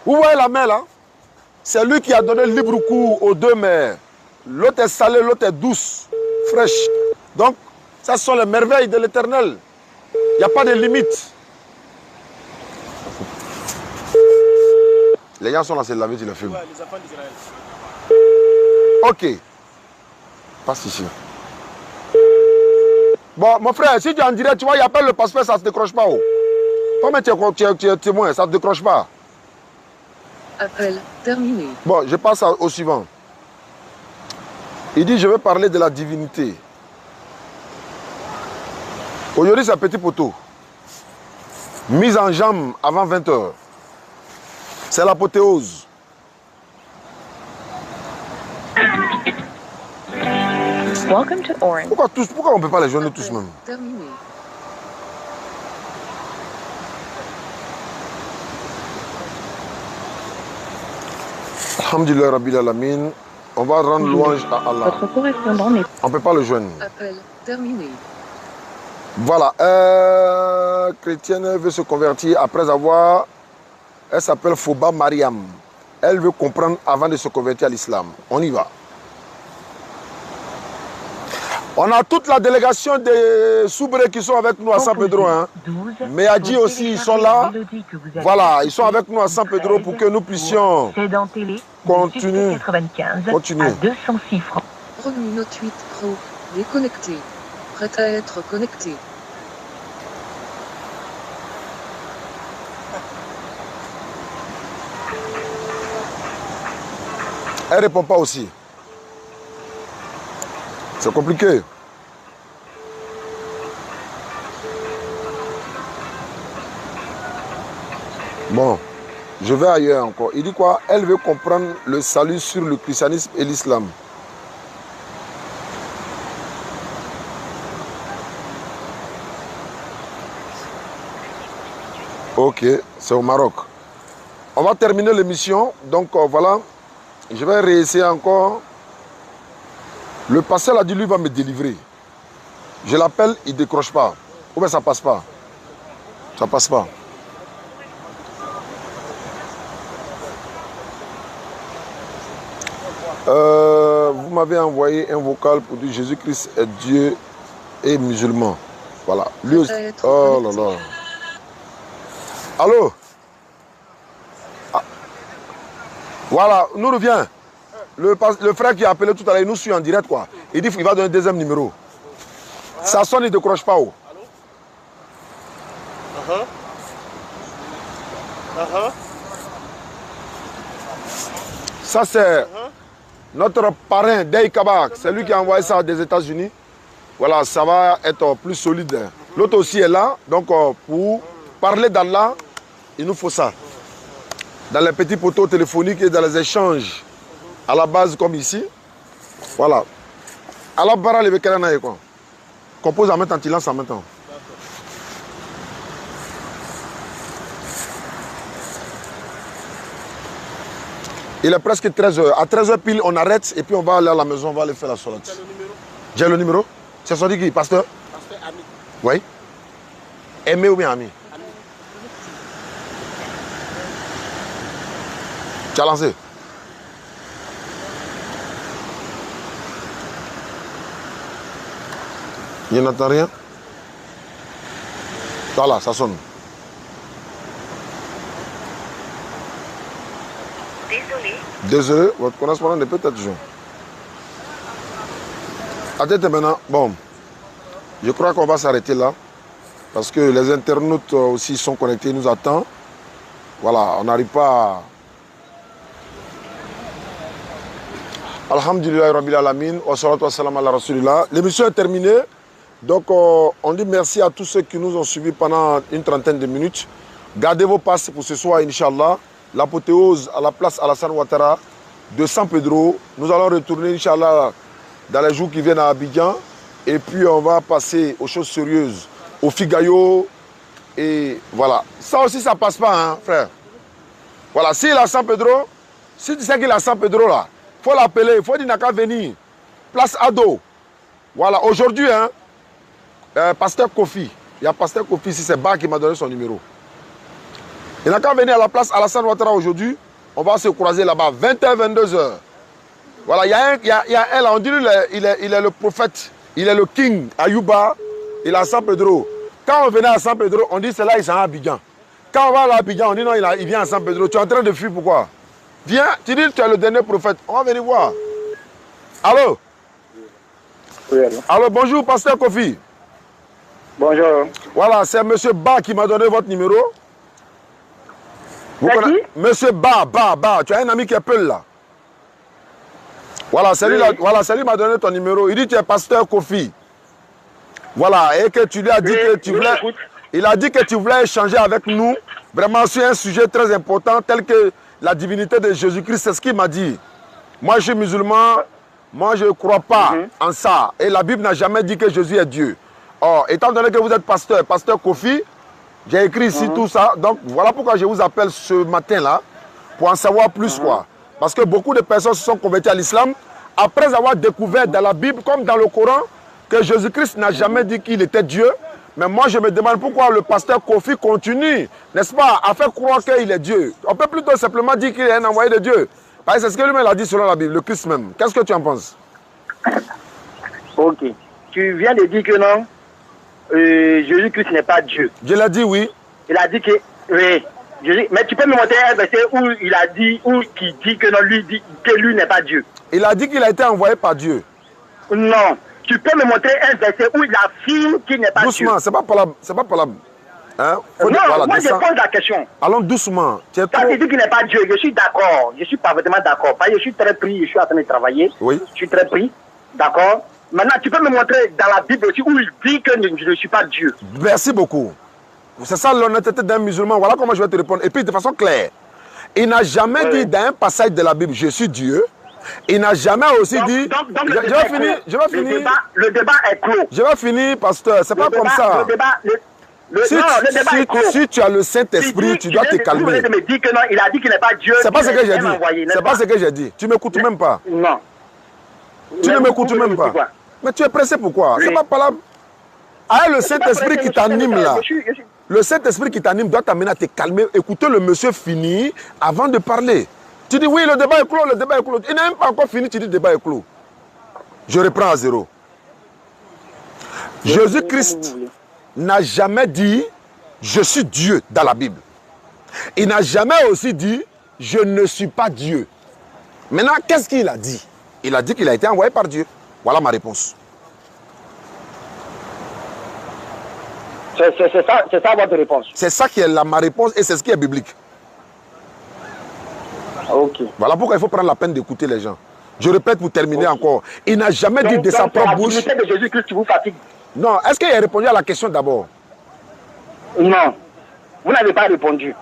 Vous voyez la main là? C'est lui qui a donné le libre cours aux deux mers. L'autre est salée, l'autre est douce, fraîche. Donc, ça sont les merveilles de l'Éternel. Il n'y a pas de limite. Les gens sont là, c'est laver, tu les filmes. Ouais, les enfants d'Israël. Ok. Passe ici. Bon, mon frère, si tu es en direct, tu vois, il appelle le passeport, ça ne se décroche pas. Oh. Toi-même, tu es témoin, ça ne se décroche pas. Appel terminé. Bon, je passe au suivant. Il dit, je vais parler de la divinité. Aujourd'hui, c'est un petit poteau. Mise en jambe avant 20h. C'est l'apothéose. Welcome to Orange. Pourquoi on ne peut pas les joindre tous même? Terminé. Alhamdulillah Rabbil Alamin. On va rendre louange à Allah. Votre correspondant n'est On ne peut pas le joindre. Appel terminé. Voilà. Chrétienne veut se convertir après avoir... Elle s'appelle Foba Mariam. Elle veut comprendre avant de se convertir à l'islam. On y va. On a toute la délégation des Soubrés qui sont avec nous à San Pedro. Hein. Mais Adji aussi, ils sont là. Voilà, ils sont avec nous à San Pedro pour que nous puissions continuer. à 206 francs. Romu Note 8 Pro. Déconnecté. Prêt à être connecté. Elle ne répond pas aussi. C'est compliqué. Bon, je vais ailleurs encore. Il dit quoi? Elle veut comprendre le salut sur le christianisme et l'islam. Ok, c'est au Maroc. On va terminer l'émission. Donc voilà, je vais réessayer encore. Le pasteur a dit, lui va me délivrer. Je l'appelle, il ne décroche pas. Ou bien ça ne passe pas. Ça ne passe pas. Vous m'avez envoyé un vocal pour dire Jésus-Christ est Dieu et musulman. Voilà. Lui aussi. Oh là là. Allô? Ah. Voilà, nous revient. Le frère qui a appelé tout à l'heure, il nous suit en direct quoi. Il dit qu'il va donner un deuxième numéro. Ça sonne, il ne décroche pas. Oh. Ça, c'est notre parrain, Dey Kabak. C'est lui qui a envoyé ça des États-Unis. Voilà, ça va être plus solide. L'autre aussi est là. Donc, pour parler d'Allah, il nous faut ça. Dans les petits poteaux téléphoniques et dans les échanges, à la base comme ici. Voilà. Allah bara le bekana quoi. Compose en même temps, tu lances en même temps. Il est presque 13h. À 13h pile, on arrête et puis on va aller à la maison, on va aller faire la salade. J'ai le numéro. C'est son dit qui? Pasteur? Pasteur Ami. Oui. Aimé ou bien ami? Ami. Tu as lancé? Il n'entend rien? Voilà, ça sonne. Désolé, votre correspondant n'est peut-être joint. Attendez maintenant. Bon, je crois qu'on va s'arrêter là. Parce que les internautes aussi sont connectés, ils nous attendent. Voilà, on n'arrive pas à... Alhamdulillah Rabbil Alamin, wa salatu wa salam ala Rasulillah. L'émission est terminée. Donc, on dit merci à tous ceux qui nous ont suivis pendant une trentaine de minutes. Gardez vos passes pour ce soir, Inch'Allah. L'apothéose à la place Alassane Ouattara de San Pedro. Nous allons retourner, Inch'Allah, dans les jours qui viennent à Abidjan. Et puis, on va passer aux choses sérieuses, au Figayo. Et voilà. Ça aussi, ça passe pas, hein, frère. Voilà. S'il est à San Pedro, si tu sais qu'il est à San Pedro, là, il faut l'appeler, il faut dire qu'il n'a qu'à venir. Place Ado. Voilà. Aujourd'hui, hein, Pasteur Kofi. Il y a Pasteur Kofi ici, c'est Ba qui m'a donné son numéro. Il n'a qu'à venir à la place Alassane Ouattara aujourd'hui. On va se croiser là-bas, 20h, 22h. Voilà, il y a un là, on dit il est le prophète, il est le king, Ayouba, il est à San Pedro. Quand on venait à San Pedro, on dit c'est là, il s'en va à Abidjan. Quand on va à Abidjan, on dit non, il vient à San Pedro. Tu es en train de fuir, pourquoi? Viens, tu dis que tu es le dernier prophète. On va venir voir. Allô? Oui, allô. Allô, bonjour, Pasteur Kofi. Bonjour. Voilà, c'est M. Ba qui m'a donné votre numéro. Monsieur Ba, tu as un ami qui est Peul là. Voilà, c'est lui, lui m'a donné ton numéro. Il dit que tu es Pasteur Kofi. Voilà, et que tu lui as dit que tu voulais... Il a dit que tu voulais échanger avec nous, vraiment sur un sujet très important, tel que la divinité de Jésus-Christ. C'est ce qu'il m'a dit. Moi, je suis musulman, moi, je ne crois pas en ça. Et la Bible n'a jamais dit que Jésus est Dieu. Or, étant donné que vous êtes pasteur Kofi, j'ai écrit ici tout ça. Donc, voilà pourquoi je vous appelle ce matin-là, pour en savoir plus, quoi. Parce que beaucoup de personnes se sont converties à l'islam après avoir découvert dans la Bible, comme dans le Coran, que Jésus-Christ n'a jamais dit qu'il était Dieu. Mais moi, je me demande pourquoi le pasteur Kofi continue, n'est-ce pas, à faire croire qu'il est Dieu. On peut plutôt simplement dire qu'il est un envoyé de Dieu. Parce que c'est ce que lui-même a dit selon la Bible, le Christ même. Qu'est-ce que tu en penses? Ok. Tu viens de dire que non, Jésus-Christ n'est pas Dieu. Je l'ai dit, oui. Il a dit que... Oui. Mais tu peux me montrer un verset où il a dit, qui dit que non, lui n'est pas Dieu. Il a dit qu'il a été envoyé par Dieu. Non. Tu peux me montrer un verset où il affirme qu'il n'est pas Dieu. Doucement, c'est pas par là. Hein? Non, voilà, moi je pose la question. Allons doucement. Quand tu dis qu'il n'est pas Dieu, je suis d'accord. Je suis parfaitement d'accord. Parce que je suis très pris, je suis en train de travailler. Oui. Je suis très pris. D'accord. Maintenant, tu peux me montrer dans la Bible aussi où il dit que je ne suis pas Dieu. Merci beaucoup. C'est ça l'honnêteté d'un musulman. Voilà comment je vais te répondre. Et puis de façon claire. Il n'a jamais dit dans un passage de la Bible, je suis Dieu. Il n'a jamais aussi dit... Je vais finir. Le débat est clos. Je vais finir, pasteur. C'est pas comme ça. Si tu as le Saint-Esprit, tu dois te calmer. Vous me dire que non, il a dit qu'il n'est pas Dieu. C'est pas ce que j'ai dit. C'est pas ce que j'ai dit. Tu m'écoutes même pas. Non. Tu ne m'écoutes même pas. Mais tu es pressé pourquoi? C'est pas là. Ah, le Saint-Esprit qui t'anime là. Le Saint-Esprit qui t'anime doit t'amener à te calmer. Écouter le monsieur finir avant de parler. Tu dis oui, le débat est clos, le débat est clos. Il n'a même pas encore fini, tu dis le débat est clos. Je reprends à zéro. Jésus-Christ n'a jamais dit je suis Dieu dans la Bible. Il n'a jamais aussi dit je ne suis pas Dieu. Maintenant, qu'est-ce qu'il a dit? Il a dit qu'il a été envoyé par Dieu. Voilà ma réponse. C'est ça votre réponse. C'est ça qui est ma réponse et c'est ce qui est biblique. Ok. Voilà pourquoi il faut prendre la peine d'écouter les gens. Je répète pour terminer encore. Il n'a jamais dit de sa propre bouche. C'est la divinité de Jésus-Christ qui vous fatigue. Non, est-ce qu'il a répondu à la question d'abord? Non. Vous n'avez pas répondu.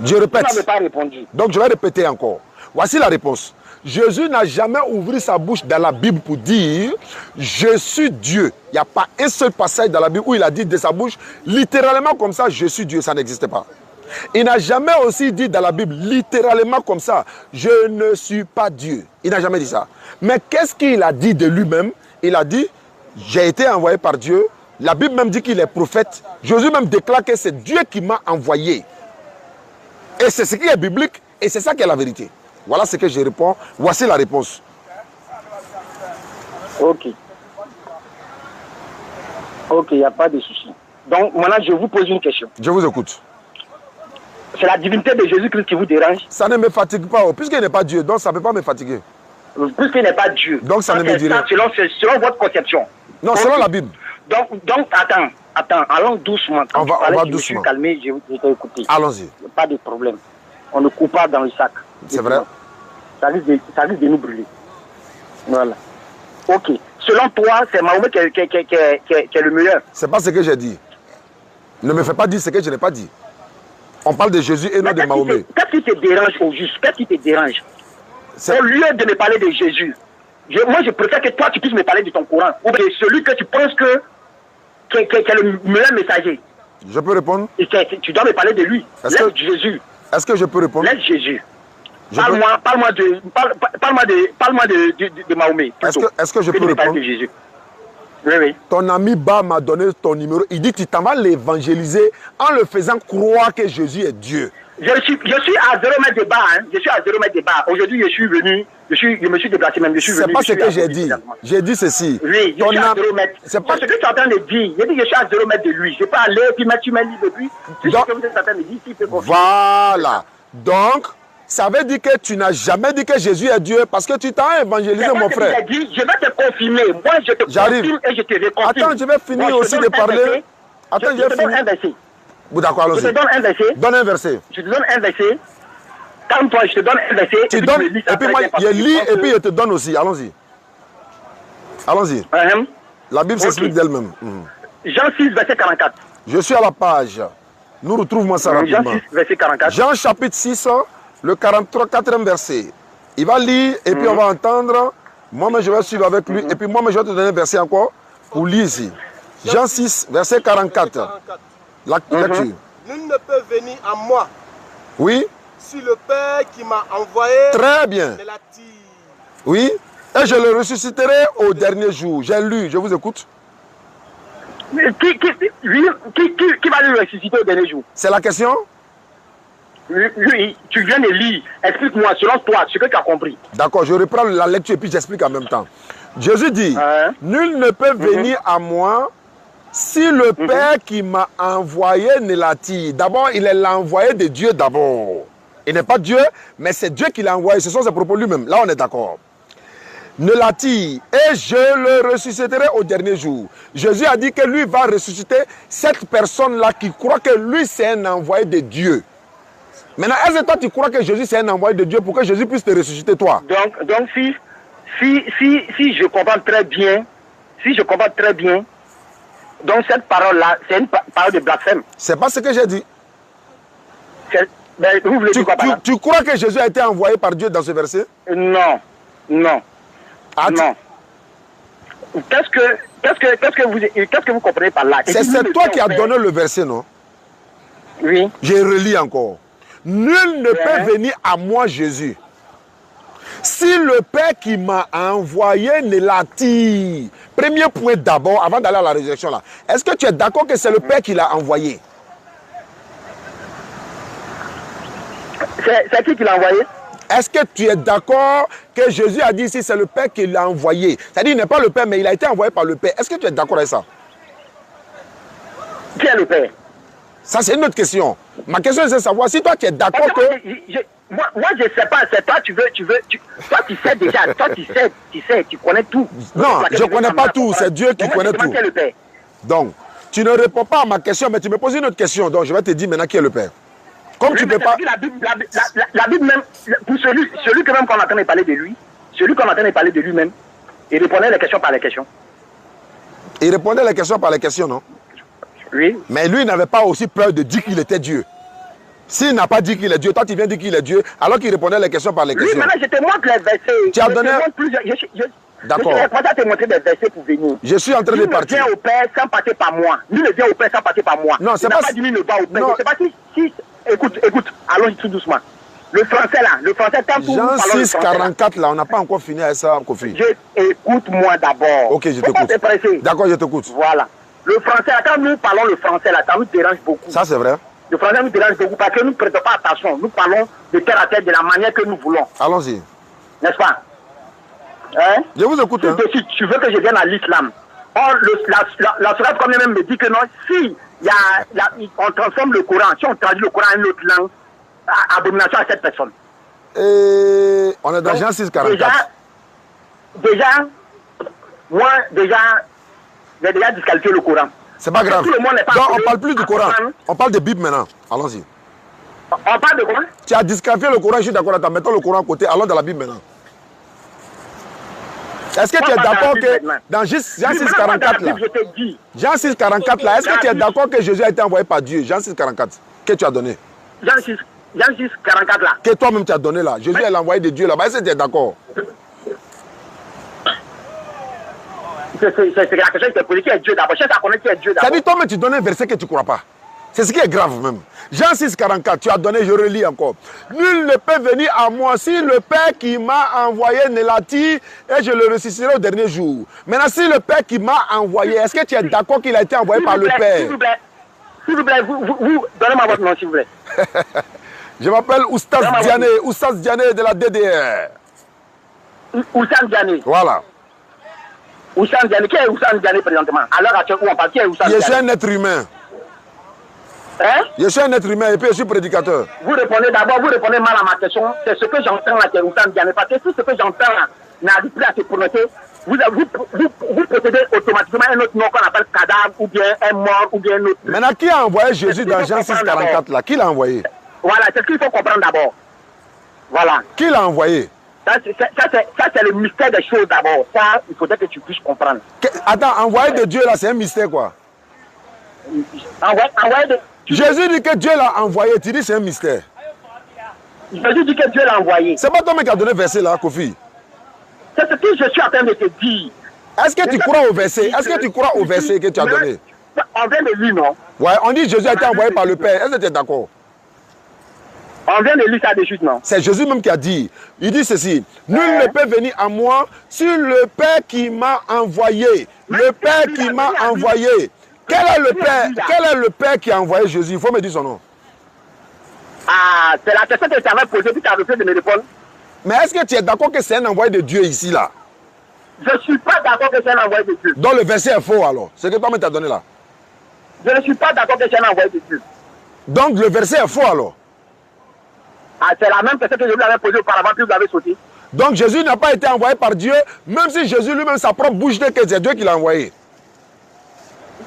Je répète. Vous n'avez pas répondu. Donc je vais répéter encore. Voici la réponse. Jésus n'a jamais ouvert sa bouche dans la Bible pour dire « Je suis Dieu ». Il n'y a pas un seul passage dans la Bible où il a dit de sa bouche, littéralement comme ça, « Je suis Dieu ». Ça n'existe pas. Il n'a jamais aussi dit dans la Bible, littéralement comme ça, « Je ne suis pas Dieu ». Il n'a jamais dit ça. Mais qu'est-ce qu'il a dit de lui-même? Il a dit « J'ai été envoyé par Dieu ». La Bible même dit qu'il est prophète. Jésus même déclare que c'est Dieu qui m'a envoyé. Et c'est ce qui est biblique et c'est ça qui est la vérité. Voilà ce que je réponds. Voici la réponse. Ok. Ok, il n'y a pas de souci. Donc maintenant, je vous pose une question. Je vous écoute. C'est la divinité de Jésus-Christ qui vous dérange? Ça ne me fatigue pas, puisqu'il n'est pas Dieu, donc ça ne peut pas me fatiguer. Puisqu'il n'est pas Dieu. Donc ça ne me dirait. Selon votre conception. Non, donc, selon la Bible. Donc attends, allons doucement. Quand on va doucement. Je me suis calmé, je t'ai écouté. Allons-y. Pas de problème. On ne coupe pas dans le sac. C'est vrai. Ça risque de nous brûler. Voilà. Ok. Selon toi, c'est Mahomet qui est le meilleur. C'est pas ce que j'ai dit. Ne me fais pas dire ce que je n'ai pas dit. On parle de Jésus et non de Mahomet. Qu'est-ce qui te dérange au juste? Qu'est-ce qui te dérange? Au lieu de me parler de Jésus, moi je préfère que toi tu puisses me parler de ton Coran. Ou de celui que tu penses qui est le meilleur messager. Je peux répondre? Et tu dois me parler de lui. Laisse Jésus. Est-ce que je peux répondre? Laisse Jésus. Parle-moi de Mahomet. Est-ce que je peux répondre? De Jésus. Oui, oui. Ton ami Ba m'a donné ton numéro. Il dit que tu t'en vas l'évangéliser en le faisant croire que Jésus est Dieu. Je suis à 0 mètre de bas. Hein. Je suis à 0 mètre de bas. Aujourd'hui, je suis venu. Je me suis déplacé même. C'est pas ce que j'ai dit. J'ai dit ceci. Oui, je suis à 0 mètre. C'est pas ce que tu es en train de dire. J'ai dit que je suis à 0 mètre de lui. Je peux aller puis mettre libre depuis. C'est ce que vous êtes en train de dire. S'il peut confirmer. Voilà. Donc, ça veut dire que tu n'as jamais dit que Jésus est Dieu parce que tu t'as évangélisé, mon frère. Je vais te confirmer. Moi, je te confirme et je te reconfirme. Attends, je vais finir aussi de parler. Attends, je vais finir. D'accord, allons-y. Je te donne un verset. Donne un verset. Je te donne un verset. Calme-toi, je te donne un verset. Tu donnes, et puis moi, je lis et puis je te donne aussi. Allons-y. Allons-y. La Bible s'explique d'elle-même. Jean 6, verset 44. Je suis à la page. Nous retrouvons ça rapidement. Jean 6, verset 44. Jean chapitre 6, le 4e verset. Il va lire et puis on va entendre. Moi-même, je vais suivre avec lui. Et puis moi-même, je vais te donner un verset encore pour lire ici. Jean 6, verset 44. La lecture. Nul ne peut venir à moi. Oui. Si le Père qui m'a envoyé. Très bien. Oui. Et je le ressusciterai au dernier jour. J'ai lu, je vous écoute. Mais qui va le ressusciter au dernier jour? C'est la question? Oui, tu viens de lire. Explique-moi, selon toi, ce que tu as compris. D'accord, je reprends la lecture et puis j'explique en même temps. Jésus dit, nul ne peut venir à moi si le Père qui m'a envoyé ne l'attire. D'abord, il est l'envoyé de Dieu d'abord. Il n'est pas Dieu, mais c'est Dieu qui l'a envoyé. Ce sont ses propos lui-même. Là, on est d'accord. Ne l'attire et je le ressusciterai au dernier jour. Jésus a dit que lui va ressusciter cette personne-là qui croit que lui, c'est un envoyé de Dieu. Maintenant, est-ce que toi, tu crois que Jésus, c'est un envoyé de Dieu pour que Jésus puisse te ressusciter, toi? Donc si je comprends très bien, donc cette parole-là, c'est une parole de blasphème. C'est pas ce que j'ai dit. Ben, vous voulez dire quoi par là? Tu crois que Jésus a été envoyé par Dieu dans ce verset? Non. Ah, non. Qu'est-ce que vous comprenez par là? C'est toi qui as donné le verset, non? Oui. Je relis encore. Nul ne peut venir à moi, Jésus, si le Père qui m'a envoyé ne l'attire. Premier point d'abord, avant d'aller à la résurrection là. Est-ce que tu es d'accord que c'est le Père qui l'a envoyé? C'est qui l'a envoyé? Est-ce que tu es d'accord que Jésus a dit ici c'est le Père qui l'a envoyé? C'est-à-dire il n'est pas le Père, mais il a été envoyé par le Père. Est-ce que tu es d'accord avec ça? Qui est le Père? Ça, c'est une autre question. Ma question, c'est de savoir si toi, tu es d'accord que... Moi, je ne sais pas. C'est toi, toi, tu sais déjà. Toi, tu sais, tu connais tout. Non, je ne connais pas tout. C'est Dieu qui connaît tout. Le Père. Donc, Tu ne réponds pas à ma question, mais tu me poses une autre question. Donc, je vais te dire maintenant qui est le Père. Comme Oui, tu mais peux pas... La Bible même, pour celui que même qu'on entend parler de lui, celui qu'on entend parler de lui-même, il répondait les questions par les questions. Il répondait les questions par les questions, non? Oui. Mais lui, il n'avait pas aussi peur de dire qu'il était Dieu. S'il n'a pas dit qu'il est Dieu, toi tu viens dire qu'il est Dieu, alors qu'il répondait les questions par les questions. Oui, maintenant je te montre les versets. Tu as donné... D'accord. Je vais te montrer des versets pour venir. Je suis en train de partir. Nul ne vient au Père sans passer par moi. Nul ne vient au Père sans passer par moi. Non, c'est pas... dit nul ne va au Père. Non. Je sais pas si... Écoute, allons-y tout doucement. Le français là, tant que Jean 6, 44 là, on n'a pas encore fini avec ça, Kofi. Écoute-moi d'abord. Ok, je t'écoute. D'accord, je t'écoute. Voilà. Le français, quand nous parlons le français là, ça nous dérange beaucoup. Ça c'est vrai. Le français nous dérange beaucoup parce que nous ne prêtons pas attention. Nous parlons de terre à terre de la manière que nous voulons. Allons-y. N'est-ce pas? Hein? Je vous écoute. Hein? Tu veux que je vienne à l'islam. Or, la Sourate quand même me dit que non, si on transforme le Coran, si on traduit le Coran en une autre langue, abomination à cette personne. Et on est dans Jean 6, 44. Moi, j'ai déjà disqualifié le Coran. C'est pas grave. Donc, on parle plus du Coran. On parle de Bible maintenant. Allons-y. On parle de quoi? Tu as disqualifié le Coran, je suis d'accord avec toi. Mettons le Coran à côté, allons dans la Bible maintenant. Est-ce que tu es d'accord que dans Jean 6, 44 là, Jean 6, 44 là, est-ce que tu es d'accord que Jésus a été envoyé par Dieu? Jean 6, 44, que tu as donné? Jean 6, 44 là. Que toi-même tu as donné là. Jésus est l'envoyé de Dieu là-bas. Est-ce que tu es d'accord? C'est la question que tu as posée. Qui est Dieu d'abord? Je sais qu'on connaît qui est Dieu d'abord. Ça dit toi-même tu donnes un verset que tu ne crois pas. C'est ce qui est grave même. Jean 6, 44, tu as donné, je relis encore. Nul ne peut venir à moi si le Père qui m'a envoyé ne l'a dit et je le ressusciterai au dernier jour. Maintenant, si le Père qui m'a envoyé, est-ce que tu es d'accord qu'il a été envoyé par le Père? S'il vous plaît, vous donnez-moi votre nom, s'il vous plaît. Je m'appelle Oustaz Diané de la DDR. Oustaz Diané. Voilà. Oustaz Diané, qui est Oustaz Diané présentement? À l'heure actuelle où on parle, qui est Oustaz Diané? Je suis un être humain. Hein? Je suis un être humain et puis je suis prédicateur. Vous répondez d'abord, vous répondez mal à ma question. C'est ce que j'entends là, qui est Oustaz Diané. Parce que si ce que j'entends là n'arrive plus à se prononcer, vous procédez automatiquement à un autre nom qu'on appelle cadavre, ou bien un mort, ou bien un autre. Maintenant, qui a envoyé Jésus dans Jean 6, 44 là? Qui l'a envoyé? Voilà, c'est ce qu'il faut comprendre d'abord. Voilà. Qui l'a envoyé? Ça, c'est le mystère des choses d'abord. Ça, il faudrait que tu puisses comprendre. Attends, envoyé de Dieu là, c'est un mystère quoi? Envoyé de... Jésus dit que Dieu l'a envoyé, tu dis c'est un mystère. Jésus dit que Dieu l'a envoyé. C'est pas toi qui as donné le verset là, Kofi? C'est ce que je suis en train de te dire. Est-ce que tu crois au verset? Est-ce que tu crois au verset que tu as donné? On vient de lire, non? Ouais, on dit Jésus a été envoyé par le Père. Est-ce que tu es d'accord? On vient de lire ça de suite, non? C'est Jésus même qui a dit. Il dit ceci. Nul ne peut venir à moi sur le Père qui m'a envoyé. Le Père qui m'a envoyé. Quel est le Père? Quel est le Père qui a envoyé Jésus? Il faut me dire son nom. Ah, c'est la question que tu avais posée, puis tu as refusé de me répondre. Mais est-ce que tu es d'accord que c'est un envoyé de Dieu ici, là? Je ne suis pas d'accord que c'est un envoyé de Dieu. Donc le verset est faux alors. C'est que toi-même t'as donné là. Je ne suis pas d'accord que c'est un envoyé de Dieu. Donc le verset est faux alors. Ah, c'est la même question que je vous avais posée auparavant, puis vous l'avez sauté. Donc Jésus n'a pas été envoyé par Dieu, même si Jésus lui-même, sa propre bouche dit que c'est Dieu qui l'a envoyé.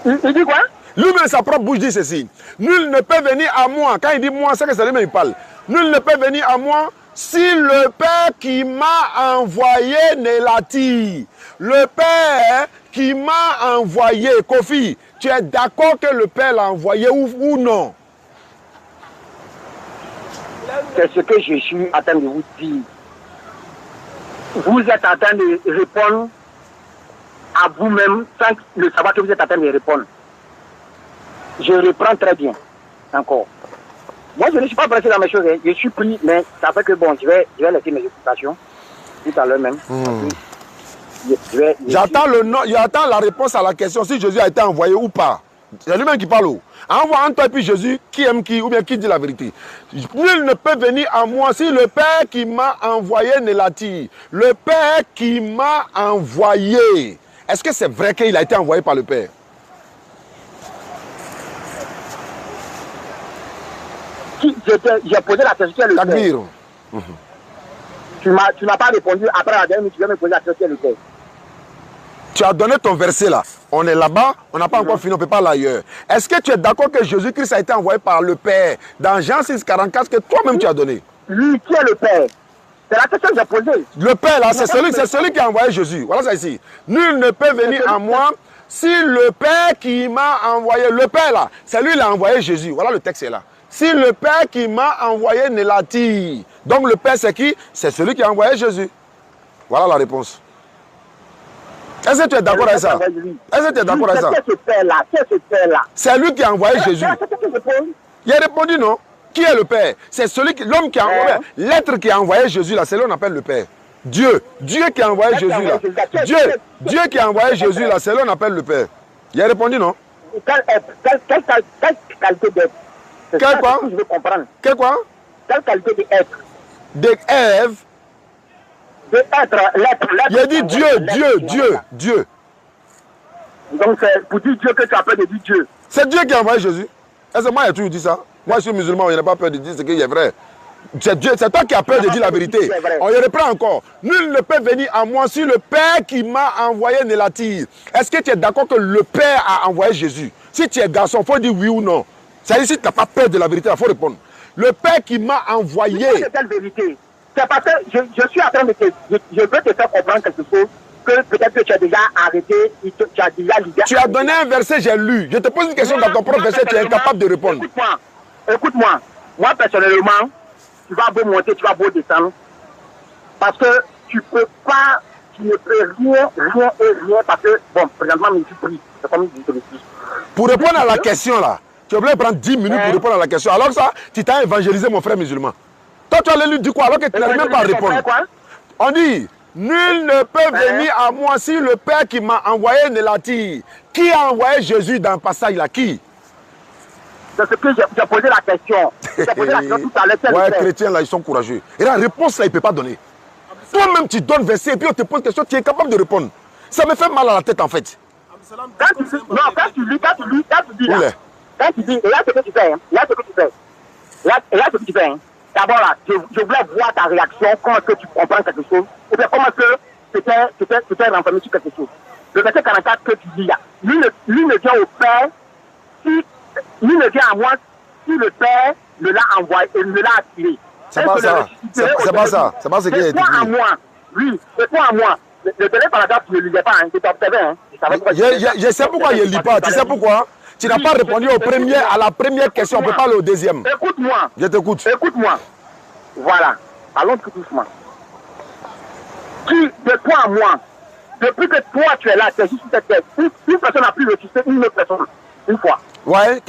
Il dit quoi? Lui-même, sa propre bouche dit ceci. Nul ne peut venir à moi. Quand il dit moi, c'est que c'est lui-même qui parle. Nul ne peut venir à moi si le Père qui m'a envoyé ne l'attire. Le Père qui m'a envoyé. Kofi, tu es d'accord que le Père l'a envoyé ou non? C'est ce que je suis en train de vous dire. Vous êtes en train de répondre à vous-même sans le savoir que vous êtes en train de répondre. Je reprends très bien. Encore. Moi, je ne suis pas pressé dans mes choses. Je suis pris, mais ça fait que bon, je vais laisser mes occupations tout à l'heure même. J'attends la réponse à la question si Jésus a été envoyé ou pas. C'est lui-même qui parle. Envoie entre toi et puis Jésus, qui aime qui, ou bien qui dit la vérité. Nul ne peut venir à moi si le Père qui m'a envoyé ne l'attire. Le Père qui m'a envoyé. Est-ce que c'est vrai qu'il a été envoyé par le Père? J'ai posé la question le Père. Tu n'as pas répondu. Après la dernière minute, tu viens me poser la question le Père. Tu as donné ton verset là. On est là-bas, on n'a pas encore fini, on ne peut pas aller ailleurs. Est-ce que tu es d'accord que Jésus-Christ a été envoyé par le Père dans Jean 6, 44 que toi-même tu as donné? Lui, qui est le Père? C'est la question que j'ai posée. Le Père là, c'est celui qui a envoyé Jésus. Voilà ça ici. Nul ne peut venir à moi si le Père qui m'a envoyé, le Père là, c'est lui qui a envoyé Jésus. Voilà le texte est là. Si le Père qui m'a envoyé ne l'attire. Donc le Père c'est qui? C'est celui qui a envoyé Jésus. Voilà la réponse. Est-ce que tu es d'accord avec ça? Est-ce que tu es d'accord avec ça? C'est lui qui a envoyé Jésus. Il a répondu non. Qui est le Père? C'est celui qui, l'homme qui a envoyé, l'être qui a envoyé Jésus là, c'est lui qu'on appelle le Père. Dieu qui a envoyé Jésus là. Dieu qui a envoyé Jésus là, c'est lui qu'on appelle le Père. Il a répondu non. Quelle qualité d'être? Quel quoi? Je veux comprendre. Quel quoi? Quelle qualité d'être? D'être. L'être. Il a dit Dieu. Donc c'est pour dire Dieu que tu as peur de dire Dieu. C'est Dieu qui a envoyé Jésus. Est-ce que moi j'ai toujours dit ça? Moi je suis musulman, je n'ai pas peur de dire ce qui est vrai. C'est Dieu, c'est toi qui as peur de dire la vérité. On y reprend encore. Nul ne peut venir à moi si le Père qui m'a envoyé ne l'attire. Est-ce que tu es d'accord que le Père a envoyé Jésus? Si tu es garçon, il faut dire oui ou non. C'est-à-dire si tu n'as pas peur de la vérité, il faut répondre. Le Père qui m'a envoyé. C'est quelle vérité? C'est parce que je suis en train de te... Je veux te faire comprendre quelque chose que peut-être que tu as déjà arrêté, tu as déjà lidé. Tu as donné un verset, j'ai lu. Je te pose une question dans ton propre verset, tu es incapable de répondre. Écoute-moi. Moi, personnellement, tu vas beau monter, tu vas beau descendre. Parce que tu ne peux rien, parce que, bon, présentement, je suis pris. C'est comme je te le dis. Pour répondre à la question là, tu es obligé de prendre 10 minutes pour répondre à la question. Alors ça, tu t'as évangélisé mon frère musulman. Toi, tu allais lui dire quoi alors que tu n'arrives même pas à répondre. On dit, nul ne peut venir à moi si le Père qui m'a envoyé ne l'attire. Qui a envoyé Jésus dans le passage là? Qui? C'est ce que j'ai posé la question. J'ai posé la question tout à l'heure. Ouais, chrétiens là, ils sont courageux. Et la réponse là, il ne peut pas donner. Toi-même, tu donnes verset et puis on te pose une question, tu es capable de répondre. Ça me fait mal à la tête en fait. Quand tu dis, quand tu dis, là ce que tu fais, d'abord là, je voulais voir ta réaction, comment est-ce que tu comprends quelque chose, ou bien comment est-ce que tu t'es renfermé sur quelque chose. Le verset 44 que tu dis là, lui ne vient au Père, lui ne vient à moi si le Père ne l'a envoyé et ne l'a attiré. C'est pas ça. C'est pas ça. C'est pas ce qui est écrit. C'est toi à moi. Oui, c'est toi à moi. Le dernier paragraphe, tu ne le lisais pas, hein. Tu t'observais, hein. Je sais pourquoi je ne lis pas. Tu sais pourquoi? Tu n'as pas répondu à la première question. On peut pas aller au deuxième. Écoute-moi. Je t'écoute. Écoute-moi. Voilà. Allons tout doucement. Qui, de toi à moi, depuis que toi tu es là, tu es juste sur cette tête, une personne a pu ressusciter une autre personne une fois. Ouais,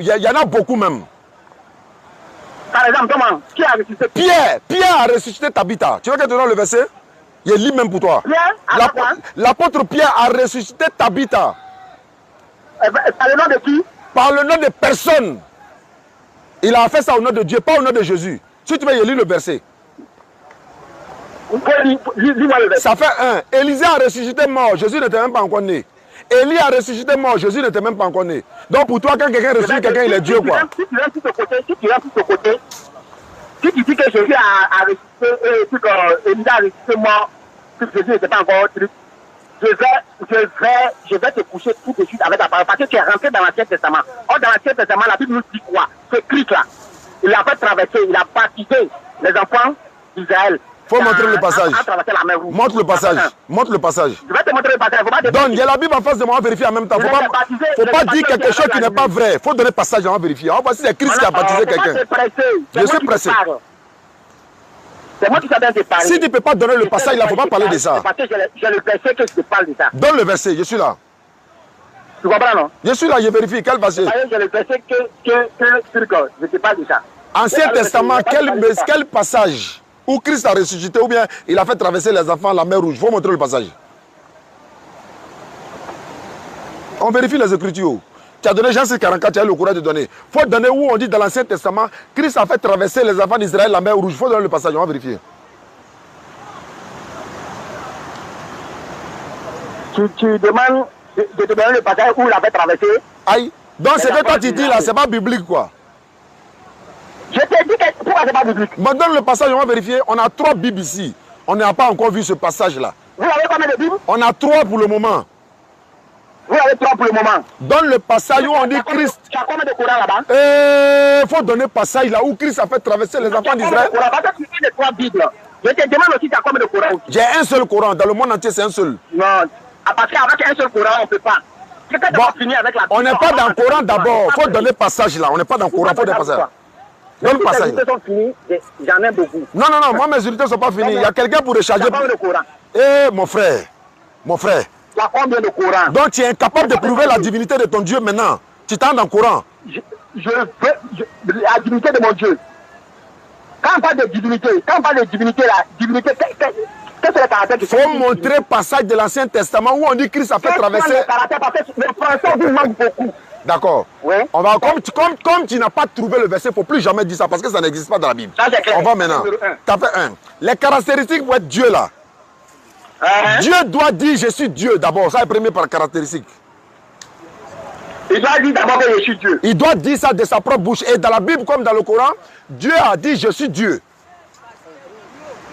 il y en a beaucoup même. Par exemple, comment? Qui a ressuscité? Pierre a ressuscité Tabitha. Tu veux que je te donne le verset? Je lis même pour toi. L'apôtre Pierre a ressuscité Tabitha. Par le nom de qui? Par le nom de personne. Il a fait ça au nom de Dieu, pas au nom de Jésus. Si tu veux, je lis le verset. Lis-moi le verset. Ça fait 1. Élisée a ressuscité mort. Jésus n'était même pas encore né. Élie a ressuscité mort. Jésus n'était même pas encore né. Donc pour toi, quand quelqu'un ressuscite quelqu'un, il est Dieu quoi. Si tu viens sur ce côté, si tu dis que Jésus a ressuscité, Élisée a ressuscité mort, que Jésus n'était pas encore truc, je vais te coucher tout de suite avec la parole parce que tu es rentré dans l'Ancien Testament. Or, dans l'Ancien Testament, la Bible nous dit quoi? Ce Christ là, il a fait traverser, il a baptisé les enfants d'Israël. Faut montrer le passage. Montre le passage. Montre le passage. Je vais te montrer le passage. Donne, il y a la Bible en face de moi, on va vérifier en même temps. Faut pas dire quelque chose qui n'est pas vrai. Faut donner le passage, on va vérifier. On va voir si c'est Christ qui a baptisé quelqu'un. Je suis pressé. C'est moi qui savais te parler. Si tu ne peux pas donner le passage, il ne faut pas parler de ça. Parce que j'ai le verset que je te parle de ça. Donne le verset, je suis là. Tu comprends, non? Je suis là, je vérifie. Quel verset? J'ai le verset que je te parle de ça. Ancien Testament, quel passage où Christ a ressuscité ou bien il a fait traverser les enfants la mer Rouge? Il faut montrer le passage. On vérifie les Écritures. Tu as donné Jean 6, 44, tu as le courage de donner. Il faut donner où on dit dans l'Ancien Testament, Christ a fait traverser les enfants d'Israël la mer Rouge. Il faut donner le passage, on va vérifier. Tu demandes de te donner le passage où il a fait traverser. Aïe. Donc c'est que toi tu dis là, c'est pas biblique quoi. Je t'ai dit que pourquoi c'est pas biblique? Mais donne le passage, on va vérifier. On a 3 Bibles ici. On n'a pas encore vu ce passage là. Vous avez combien de Bibles? On a 3 pour le moment. Vous avez 3 pour le moment. Donne le passage où on dit Christ. Tu as combien de Corans là-bas? Il faut donner passage là où Christ a fait traverser les enfants d'Israël. Tu as les 3 Bibles. Je te demande aussi, tu as combien de Corans? J'ai un seul Coran. Dans le monde entier, c'est un seul. Non, parce qu'avec un seul Coran, on ne peut pas. Bon, on n'est pas dans le Coran d'abord. Il faut donner passage là. On n'est pas dans le Coran. Il faut donner passage. Donne le passage. Les unités sont finies. J'en ai beaucoup. Non, non, non. Moi, mes unités ne sont pas finies. Il y a quelqu'un pour recharger. Tu as combien de Corans? Eh, mon frère. Mon frère. Tu as combien de Corans? Donc, tu es incapable de prouver la divinité de ton Dieu maintenant. Tu t'en dans le Coran. La divinité de mon Dieu. Quand on parle de divinité, la divinité, qu'est-ce que le caractère qui... Il faut montrer passage de l'Ancien Testament où on dit Christ a fait traverser... Le français vous manque beaucoup. D'accord. Oui. On va, comme tu n'as pas trouvé le verset, il ne faut plus jamais dire ça parce que ça n'existe pas dans la Bible. Ça, c'est clair. On va maintenant. Tu as fait 1. Les caractéristiques pour être Dieu là. Dieu doit dire je suis Dieu d'abord. Ça est premier par caractéristique. Il doit dire d'abord que je suis Dieu. Il doit dire ça de sa propre bouche. Et dans la Bible comme dans le Coran, Dieu a dit je suis Dieu.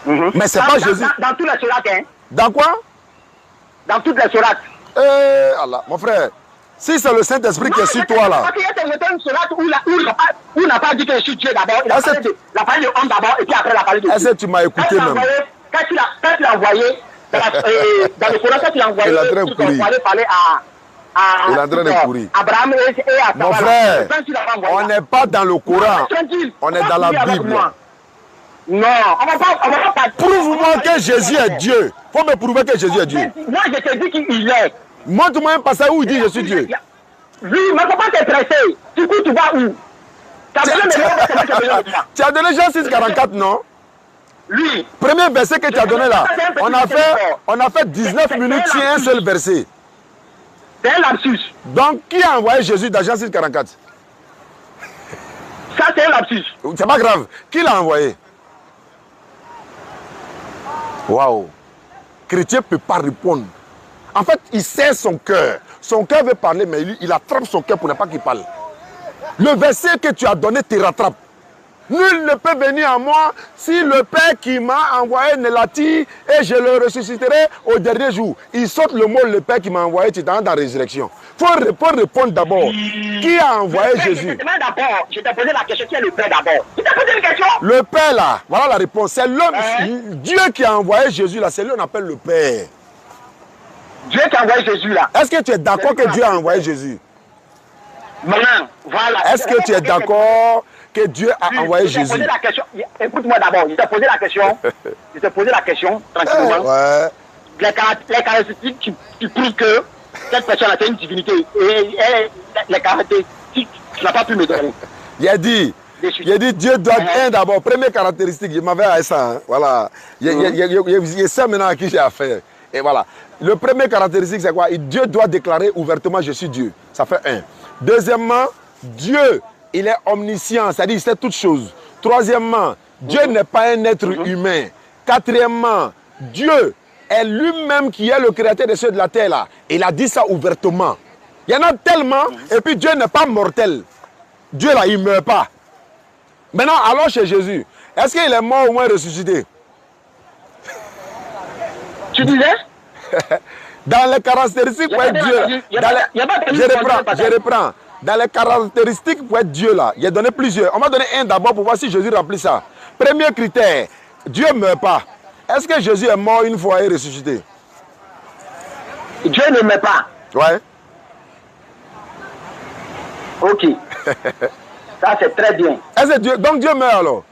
Mais c'est pas Jésus. Dans toutes les sourates, hein? Dans quoi? Dans toutes les sourates. Allah, mon frère. Si c'est le Saint-Esprit qui est sur toi là. Parce qu'il y a une sourate où il n'a pas dit que je suis Dieu d'abord. Il a parlé de homme d'abord et puis après il a parlé de Dieu. Est-ce que tu m'as écouté même? Quand tu l'as envoyé, dans le Coran, quand tu l'as envoyé, il est en train de courir. Il est en train de courir. Abraham et à mon frère, on n'est pas dans le Coran. On est dans la Bible. Non, on va pas. Prouve-moi que Jésus est Dieu. Faut me prouver que Jésus est Dieu. Moi, je te dis qu'il est. Montre-moi un passage où il dit je suis Dieu. Oui, mais faut pas te presser. Du coup, tu vas où? Tu as donné Jean 6,44, non? Oui. Premier verset que tu as donné là. On a fait 19 minutes sur un seul verset. C'est un lapsus. Donc, qui a envoyé Jésus dans Jean 6,44? Ça, c'est un lapsus. C'est pas grave. Qui l'a envoyé? Waouh. Chrétien ne peut pas répondre. En fait, il sait son cœur. Son cœur veut parler, mais il attrape son cœur pour ne pas qu'il parle. Le verset que tu as donné te rattrape. Nul ne peut venir à moi si le Père qui m'a envoyé ne l'attire et je le ressusciterai au dernier jour. Il saute le mot le Père qui m'a envoyé, tu es dans la résurrection. Il faut répondre d'abord. Qui a envoyé Jésus? Je t'ai posé la question, qui est le Père d'abord? Je t'ai posé une question. Le Père là, voilà la réponse. C'est l'homme, Dieu qui a envoyé Jésus là, c'est lui qu'on appelle le Père. Dieu qui a envoyé Jésus là. Est-ce que tu es d'accord que Dieu a envoyé Jésus? Maintenant, voilà. Est-ce que tu es d'accord que Dieu a envoyé Jésus? Écoute-moi d'abord, je t'ai posé la question. Tranquillement. Ouais. Les caractéristiques qui prouvent que cette personne a une divinité. Et les caractéristiques, tu n'as pas pu me donner. Il a dit Dieu doit être un d'abord. Première caractéristique, il m'avait à ça. Hein. Voilà. Il y a ça maintenant à qui j'ai affaire. Et voilà. Le premier caractéristique, c'est quoi? Dieu doit déclarer ouvertement je suis Dieu. Ça fait 1. Deuxièmement, Dieu, il est omniscient, c'est-à-dire il sait toutes choses. Troisièmement, Dieu n'est pas un être humain. Quatrièmement, Dieu est lui-même qui est le créateur des cieux et de la terre. Là. Il a dit ça ouvertement. Il y en a tellement, et puis Dieu n'est pas mortel. Dieu là, il ne meurt pas. Maintenant, allons chez Jésus. Est-ce qu'il est mort ou moins ressuscité? Tu disais? Dans les caractéristiques pour être Dieu, je reprends. Dans les caractéristiques pour être Dieu là, il a donné plusieurs. On va donner un d'abord pour voir si Jésus remplit ça. Premier critère, Dieu ne meurt pas. Est-ce que Jésus est mort une fois et ressuscité? Dieu ne meurt pas. Ouais. Ok. Ça c'est très bien. Donc Dieu meurt alors?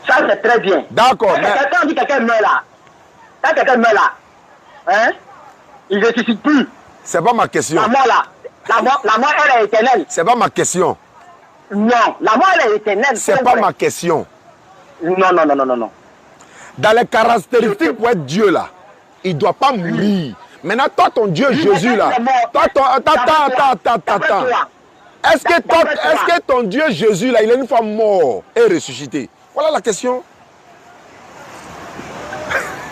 Ça c'est très bien. D'accord. Quand quelqu'un meurt là, hein, il ne ressuscite plus. C'est pas ma question. La mort là, la mort elle est éternelle. C'est pas ma question. Non, la mort elle est éternelle. C'est pas ma question. Non. Dans les caractéristiques pour être Dieu là, il ne doit pas mourir. Maintenant, toi ton Dieu Jésus là, attends. Est-ce que ton Dieu Jésus là, il est une fois mort et ressuscité? Voilà la question.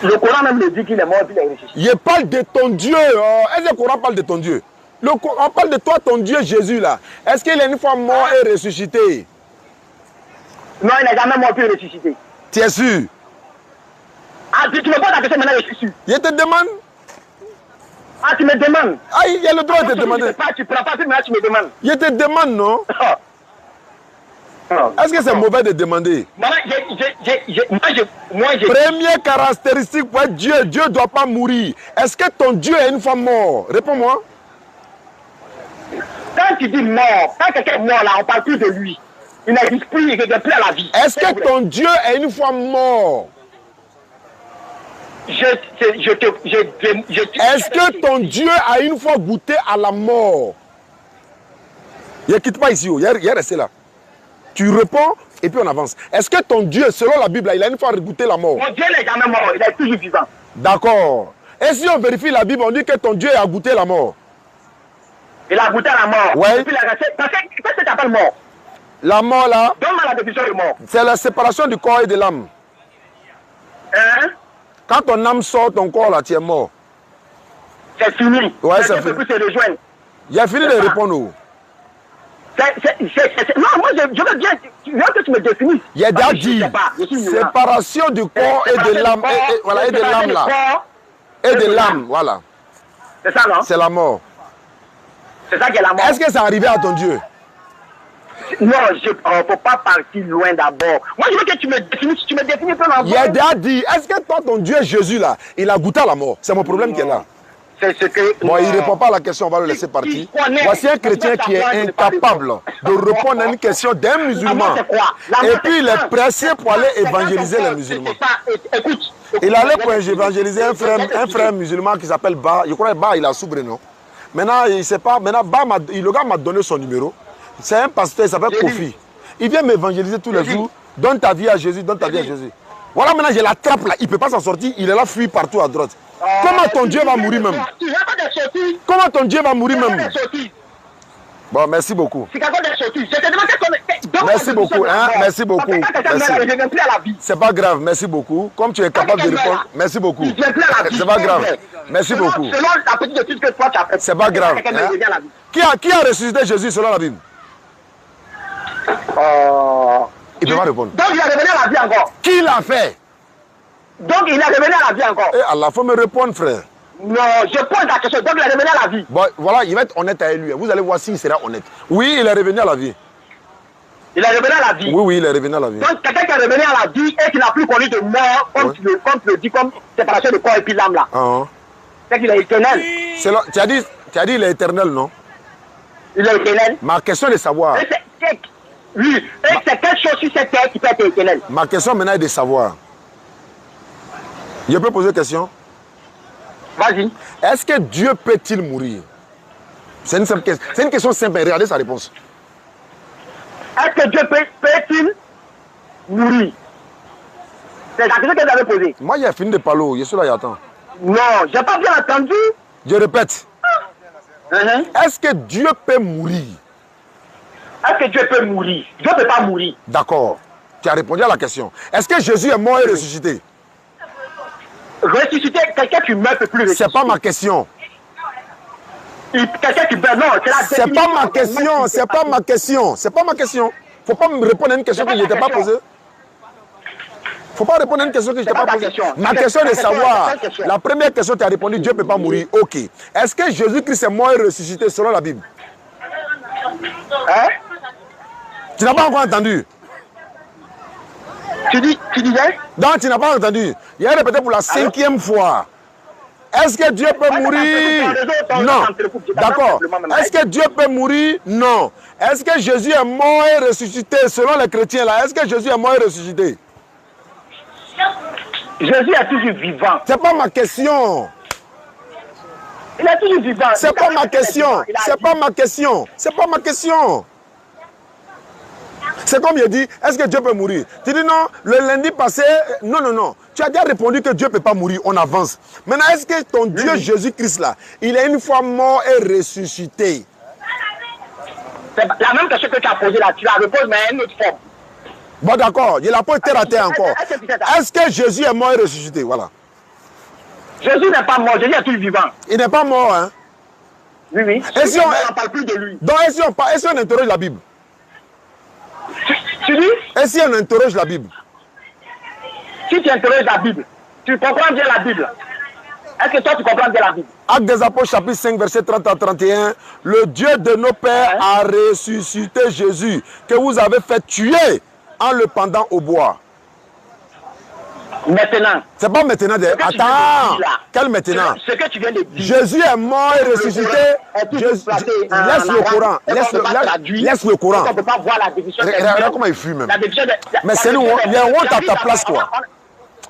Le Coran même le dit qu'il est mort et qu'il est ressuscité. Je parle de ton Dieu. Est-ce que le Coran parle de ton Dieu? On parle de toi, ton Dieu Jésus là. Est-ce qu'il est une fois mort et ressuscité? Non, il n'est jamais mort et ressuscité. Tu es sûr? Ah, tu me poses la question maintenant, je suis sûr. Je te demande. Ah, tu me demandes. Ah, il y a le droit de te demander. Tu prends pas, mais tu me demandes. Je te demande, non? Est-ce que c'est mauvais de demander? Première caractéristique pour être Dieu, Dieu ne doit pas mourir. Est-ce que ton Dieu est une fois mort? Réponds-moi. Quand tu dis mort, quand quelqu'un est mort là, on ne parle plus de lui. Il n'existe plus, il n'est plus à la vie. Est-ce que ton Dieu est une fois mort? Est-ce que ton Dieu a une fois goûté à la mort? Ne quitte pas ici, il est resté là. Tu réponds et puis on avance. Est-ce que ton Dieu, selon la Bible, il a une fois goûté la mort? Mon Dieu n'est jamais mort, il est toujours vivant. D'accord. Et si on vérifie la Bible, on dit que ton Dieu a goûté la mort? Il a goûté à la mort. Ouais. Parce que qu'est-ce que tu appelles mort? La mort là, donne-moi la définition de mort. C'est la séparation du corps et de l'âme. Hein? Quand ton âme sort, ton corps là, tu es mort. C'est fini. Ouais, c'est fini. Il a fini de répondre. Non, moi je veux bien que tu me définisses. Il a déjà dit séparation du corps et de l'âme. Voilà, et de l'âme là. Et de l'âme, voilà. C'est ça, non? C'est la mort. C'est ça qui est la mort. Est-ce que c'est arrivé à ton Dieu? Non, il ne faut pas partir loin d'abord. Moi, je veux que tu me définisses. Tu me définis peu l'enfant. Il a déjà dit, est-ce que toi, ton Dieu Jésus là, il a goûté à la mort? C'est mon problème qui est là. C'est ce que... Bon, il ne répond pas à la question, on va le laisser partir. Voici un chrétien qui est incapable de répondre à une question d'un musulman. Et puis il est pressé pour aller évangéliser les musulmans. Il allait pour évangéliser un frère musulman qui s'appelle Ba. Je crois que Ba, il a soubré, non? Maintenant, il ne sait pas. Maintenant, le gars m'a donné son numéro. C'est un pasteur, il s'appelle Kofi. Il vient m'évangéliser tous les jours. Donne ta vie à Jésus, donne ta vie à Jésus. Voilà, maintenant, je l'attrape là. Il ne peut pas s'en sortir. Il est là, fuit partout à droite. Comment ton Dieu va mourir même? Comment ton Dieu va mourir même? Bon, merci beaucoup. Merci beaucoup, hein? Merci beaucoup. C'est pas grave, merci beaucoup. Comme tu es capable de répondre, merci beaucoup. C'est pas grave. Merci beaucoup. C'est pas grave. Hein? Qui a ressuscité Jésus selon la Bible? Il ne peut pas répondre. Donc il est revenu à la vie encore. Qui l'a fait? Donc il est revenu à la vie encore. Eh Allah, il faut me répondre, frère. Non, je pose la question. Donc il est revenu à la vie. Bon, voilà, il va être honnête avec lui. Vous allez voir s'il sera honnête. Oui, il est revenu à la vie. Il est revenu à la vie. Oui, oui, il est revenu à la vie. Donc quelqu'un qui est revenu à la vie et qui n'a plus connu de mort, comme tu le dis, comme séparation de corps et puis l'âme là. C'est qu'il est éternel. Tu as dit il est éternel, non? Il est éternel. Ma question est de savoir. Oui, c'est quelque chose sur cette terre qui peut être éternel. Ma question maintenant est de savoir. Je peux poser une question? Vas-y. Est-ce que Dieu peut-il mourir? C'est une question simple. Regardez sa réponse. Est-ce que Dieu peut-il mourir? C'est la question que vous avez posée. Moi, j'ai fini de parler. Je suis là, j'attends. Non, je n'ai pas bien entendu. Je répète. Est-ce que Dieu peut mourir? Est-ce que Dieu peut mourir? Dieu ne peut pas mourir. D'accord. Tu as répondu à la question. Est-ce que Jésus est mort et ressuscité? Ressusciter, quelqu'un qui meurt ne peut plus ressusciter. C'est pas ma question. Quelqu'un qui meurt, non, c'est pas ma question. C'est pas ma question. C'est pas ma question. Faut pas me répondre à une question que je n'étais pas posée. Faut pas répondre à une question que je n'étais pas posée. Ma question est de savoir. La première question, tu as répondu, Dieu ne peut pas mourir. Ok. Est-ce que Jésus-Christ est mort et ressuscité selon la Bible? Hein? Tu n'as pas encore entendu? Tu disais? Non, tu n'as pas entendu. Il a répété pour la 5e fois. Est-ce que Dieu peut mourir? Non. D'accord. Est-ce que Dieu peut mourir? Non. Est-ce que Jésus est mort et ressuscité selon les chrétiens là? Est-ce que Jésus est mort et ressuscité? Jésus est toujours vivant. C'est pas ma question. Il est toujours vivant. C'est pas ma question. C'est pas ma question. C'est pas ma question. C'est comme je dis, est-ce que Dieu peut mourir? Tu dis non, le lundi passé, non. Tu as déjà répondu que Dieu ne peut pas mourir, on avance. Maintenant, est-ce que ton Dieu Jésus-Christ là, il est une fois mort et ressuscité? C'est la même question que tu as posée là, tu la reposes mais à une autre forme. Bon d'accord, il a pas terre à terre encore. Est-ce que Jésus est mort et ressuscité? Voilà. Jésus n'est pas mort, Jésus est toujours vivant. Il n'est pas mort, hein? Oui. Et si on ne parle plus de lui. Donc, et si on interroge la Bible? Tu dis? Et si on interroge la Bible? Si tu interroges la Bible? Tu comprends bien la Bible? Est-ce que toi, tu comprends bien la Bible? Actes des Apôtres, chapitre 5, verset 30 à 31. Le Dieu de nos pères a ressuscité Jésus, que vous avez fait tuer en le pendant au bois. Maintenant. C'est pas maintenant. Attends. Quel maintenant? Ce que tu viens de dire. Jésus est mort et ressuscité. Laisse le Coran. Laisse le Coran. On ne peut pas voir la définition. Regarde comment il fume même. Mais c'est nous. Il y a honte à ta place, quoi.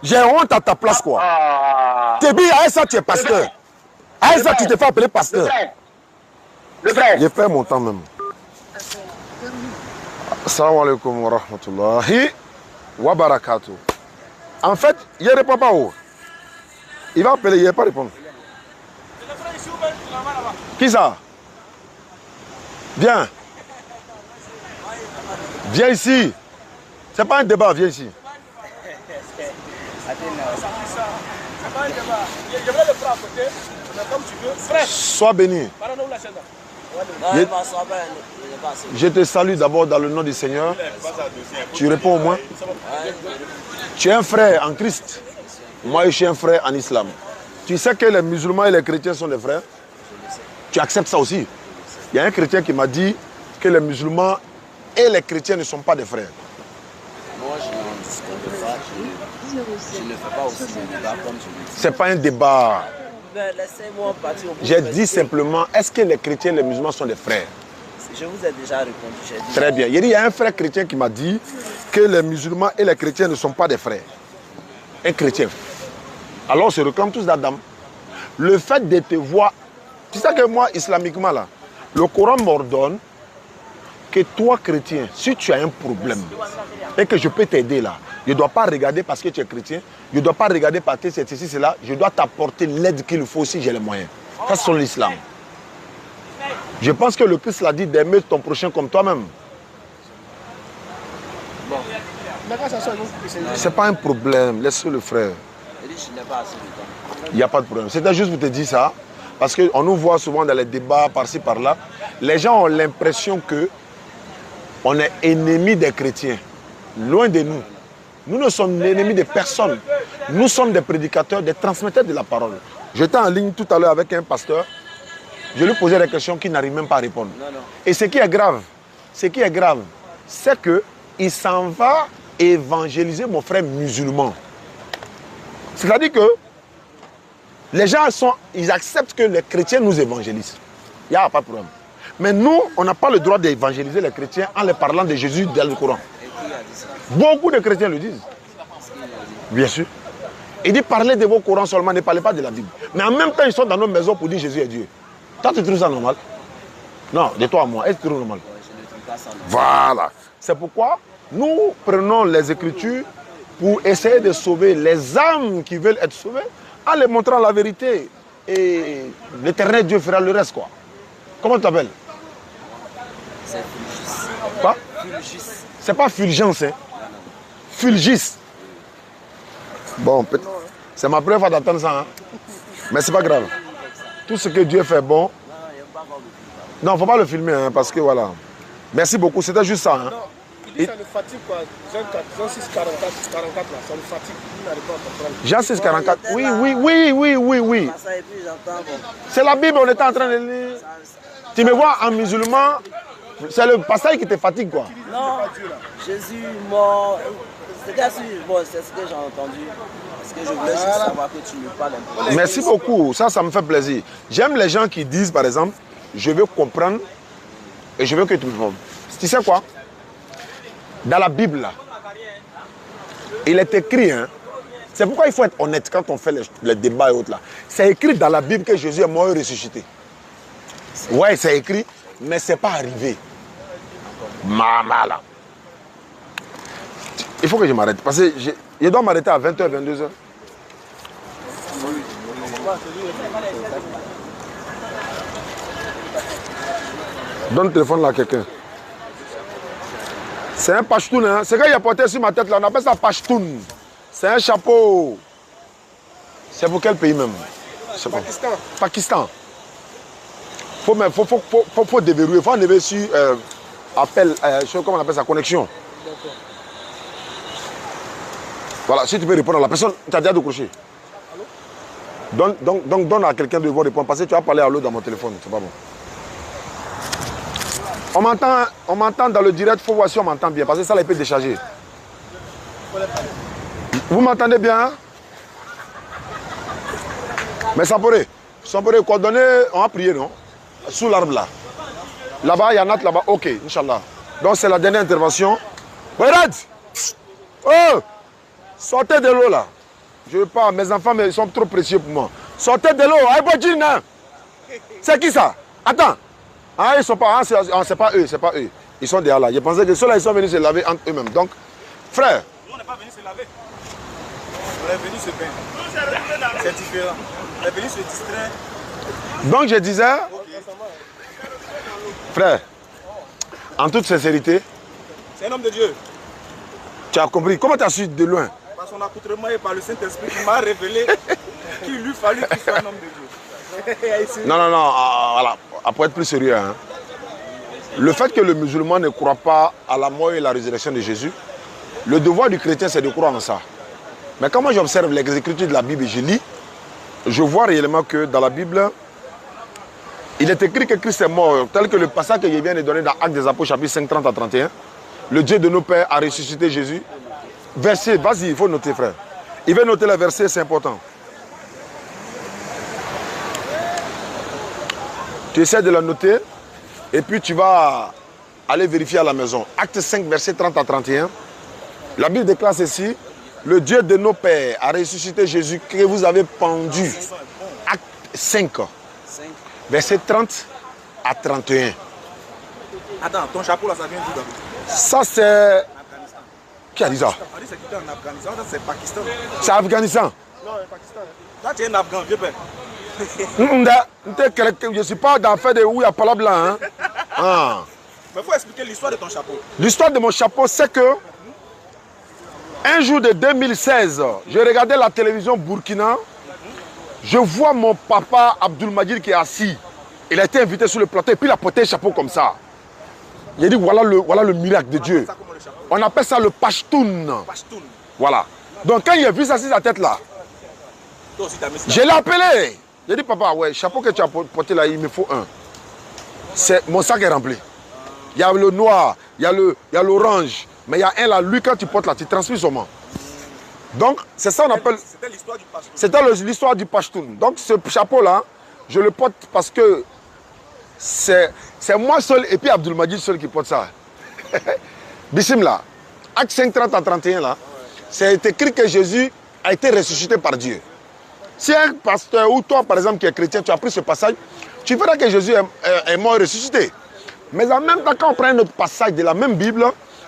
J'ai honte à ta place, quoi. Tébi, à ça, tu es pasteur. À ça, tu te fais appeler pasteur. Le frère. J'ai fait mon temps même. Assalamu alaikum wa rahmatullahi wa barakatuh. En fait, il ne répond pas où. Il va appeler, il ne va pas répondre. Qui ça? Viens. Viens ici. Ce n'est pas un débat, viens ici. Sois béni. Je te salue d'abord dans le nom du Seigneur. Tu réponds au moins. Tu es un frère en Christ. Moi, je suis un frère en islam. Tu sais que les musulmans et les chrétiens sont des frères? Tu acceptes ça aussi? Il y a un chrétien qui m'a dit que les musulmans et les chrétiens ne sont pas des frères. Moi, je n'en discute pas. Je ne fais pas aussi de débat comme tu le dis. Ce n'est pas un débat. Laissez-moi partir au bout. J'ai dit simplement, est-ce que les chrétiens et les musulmans sont des frères? Je vous ai déjà répondu. Dit très bien. Il y a un frère chrétien qui m'a dit que les musulmans et les chrétiens ne sont pas des frères. Un chrétien. Alors on se réclame tous d'Adam. Le fait de te voir... Tu sais que moi, islamiquement, là, le Coran m'ordonne que toi, chrétien, si tu as un problème et que je peux t'aider là, je ne dois pas regarder parce que tu es chrétien, je ne dois pas regarder parce que c'est ceci, c'est là, je dois t'apporter l'aide qu'il faut si j'ai les moyens. Ça, c'est l'islam. Je pense que le Christ l'a dit d'aimer ton prochain comme toi-même. Bon. C'est pas un problème, laisse-le frère. Il n'y a pas de problème. C'était juste pour te dire ça, parce qu'on nous voit souvent dans les débats par-ci, par-là. Les gens ont l'impression que on est ennemis des chrétiens. Loin de nous. Nous ne sommes ennemis de personne. Nous sommes des prédicateurs, des transmetteurs de la parole. J'étais en ligne tout à l'heure avec un pasteur. Je lui posais des questions qu'il n'arrive même pas à répondre. Non. Et ce qui est grave, c'est qu'il s'en va évangéliser mon frère musulman. C'est-à-dire que les gens ils acceptent que les chrétiens nous évangélisent. Il n'y a pas de problème. Mais nous, on n'a pas le droit d'évangéliser les chrétiens en leur parlant de Jésus dans le Coran. Beaucoup de chrétiens le disent. Bien sûr. Il dit parlez de vos Corans seulement, ne parlez pas de la Bible. Mais en même temps, ils sont dans nos maisons pour dire Jésus est Dieu. Toi, tu trouves ça normal? Non, de toi à moi, est-ce que tu trouves normal? Voilà. C'est pourquoi nous prenons les Écritures pour essayer de sauver les âmes qui veulent être sauvées en les montrant la vérité. Et l'Éternel Dieu fera le reste, quoi. Comment tu t'appelles? C'est Fulgis. Quoi? Fulgis. C'est pas Fulgence, hein? Fulgis. Bon, c'est ma première fois d'attendre ça, hein? Mais c'est pas grave. Tout ce que Dieu fait bon. Non, il ne faut pas le filmer, hein, parce que voilà. Merci beaucoup, c'était juste ça. Hein. Non, il dit ça le fatigue, quoi. Jean 6, 44, là, ça le fatigue. Il n'arrive pas à comprendre. Jean 6, 44, oui. C'est la Bible, on était en train de lire. Tu me vois en musulman, c'est le passage qui te fatigue, quoi. Non, Jésus mort. Bon, c'est ce que j'ai entendu. Parce que je voulais juste savoir que tu me parles un peu. Merci beaucoup, ça me fait plaisir. J'aime les gens qui disent, par exemple, je veux comprendre et je veux que tu me comprennes. Tu sais quoi? Dans la Bible, là, il est écrit, hein, c'est pourquoi il faut être honnête quand on fait les débats et autres là. C'est écrit dans la Bible que Jésus est mort et ressuscité. Ouais, c'est écrit, mais ce n'est pas arrivé. Maman là. Il faut que je m'arrête, parce que je dois m'arrêter à 20h, 22h. Donne le téléphone là à quelqu'un. C'est un pachtoun, hein? C'est qu'il y a porté sur ma tête là, on appelle ça pachtoun. C'est un chapeau. C'est pour quel pays même? Pakistan. Pakistan. Faut déverrouiller, il faut enlever sur appel, comment on appelle ça, connexion. Voilà, si tu peux répondre à la personne, tu as déjà décroché. Donne à quelqu'un de vous répondre, parce que tu as parlé à l'autre dans mon téléphone, c'est pas bon. On m'entend dans le direct, il faut voir si on m'entend bien, parce que ça, là, il peut décharger. Vous m'entendez bien, hein? Mais ça pourrait coordonner, on va prier, non? Sous l'arbre là. Là-bas, il y en a là-bas, ok, Inch'Allah. Donc c'est la dernière intervention. Regarde! Oh! Sortez de l'eau là. Je veux pas, mes enfants, mais ils sont trop précieux pour moi. Sortez de l'eau, hein? C'est qui ça? Attends. Ah, ils sont pas, c'est pas eux, c'est pas eux. Ils sont derrière là. Je pensais que ceux-là, ils sont venus se laver entre eux-mêmes. Donc, frère. Nous, on n'est pas venus se laver. On est venus se baigner. C'est différent. On est venus se distraire. Donc, je disais, frère, en toute sincérité, c'est un homme de Dieu. Tu as compris? Comment tu as su de loin? Par son accoutrement et par le Saint-Esprit qui m'a révélé qu'il lui fallut qu'il soit un homme de Dieu. Non, voilà. Pour être plus sérieux, hein. Le fait que le musulman ne croit pas à la mort et la résurrection de Jésus, le devoir du chrétien, c'est de croire en ça. Mais quand moi j'observe les écritures de la Bible et je lis, je vois réellement que dans la Bible, il est écrit que Christ est mort, tel que le passage que je viens de donner dans Actes des Apôtres, chapitre 5, 30 à 31. Le Dieu de nos pères a ressuscité Jésus. Verset, vas-y, il faut noter, frère. Il veut noter le verset, c'est important. Tu essaies de la noter et puis tu vas aller vérifier à la maison. Acte 5, verset 30 à 31. La Bible déclare ceci. Le Dieu de nos pères a ressuscité Jésus que vous avez pendu. Acte 5, verset 30 à 31. Attends, ton chapeau là, ça vient d'où? Ça c'est... Qui a dit ça? C'est quitté en Afghanistan, c'est Pakistan. C'est Afghanistan? Non, Pakistan. Toi, tu es un Afghan, vieux père. Je ne suis pas dans l'affaire de où il y a pas blanc. Hein? Ah. Mais il faut expliquer l'histoire de ton chapeau. L'histoire de mon chapeau, c'est que un jour de 2016, je regardais la télévision Burkina. Je vois mon papa Abdul Majid qui est assis. Il a été invité sur le plateau et puis il a porté un chapeau comme ça. Il a dit voilà le miracle de Dieu. On appelle ça le Pashtoun. Voilà. Donc quand il a vu ça sur sa tête là, je l'ai appelé. J'ai dit papa, ouais, chapeau que tu as porté là, il me faut un. Mon sac est rempli. Il y a le noir, il y a l'orange, mais il y a un là, lui quand tu portes là, tu transmets seulement. Donc c'est ça qu'on appelle. C'était l'histoire du Pashtoun. C'était l'histoire du Pashtoun. Donc ce chapeau là, je le porte parce que c'est moi seul et puis Abdul Majid seul qui porte ça. Bissim là, Acte 5, 30 à 31 là, c'est écrit que Jésus a été ressuscité par Dieu. Si un pasteur ou toi par exemple qui est chrétien, tu as pris ce passage, tu verras que Jésus est mort et ressuscité. Mais en même temps, quand on prend un autre passage de la même Bible,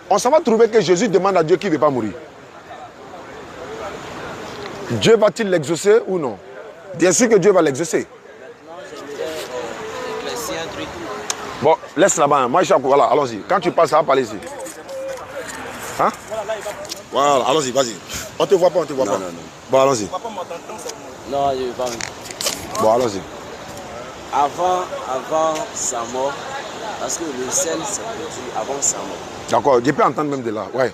on s'en va trouver que Jésus demande à Dieu qu'il ne veut pas mourir. Dieu va-t-il l'exaucer ou non? Bien sûr que Dieu va l'exaucer. Bon, laisse là-bas. Hein. Moi, voilà, allons-y. Quand tu passes, ça va parler ici. Hein? Voilà, allons-y, vas-y. On te voit pas, on te voit pas. Non. Bon, allons-y. Non, je ne vais pas. Bon, allons-y. Avant sa mort, parce que le sel s'est produit avant sa mort. D'accord, je peux entendre même de là, ouais.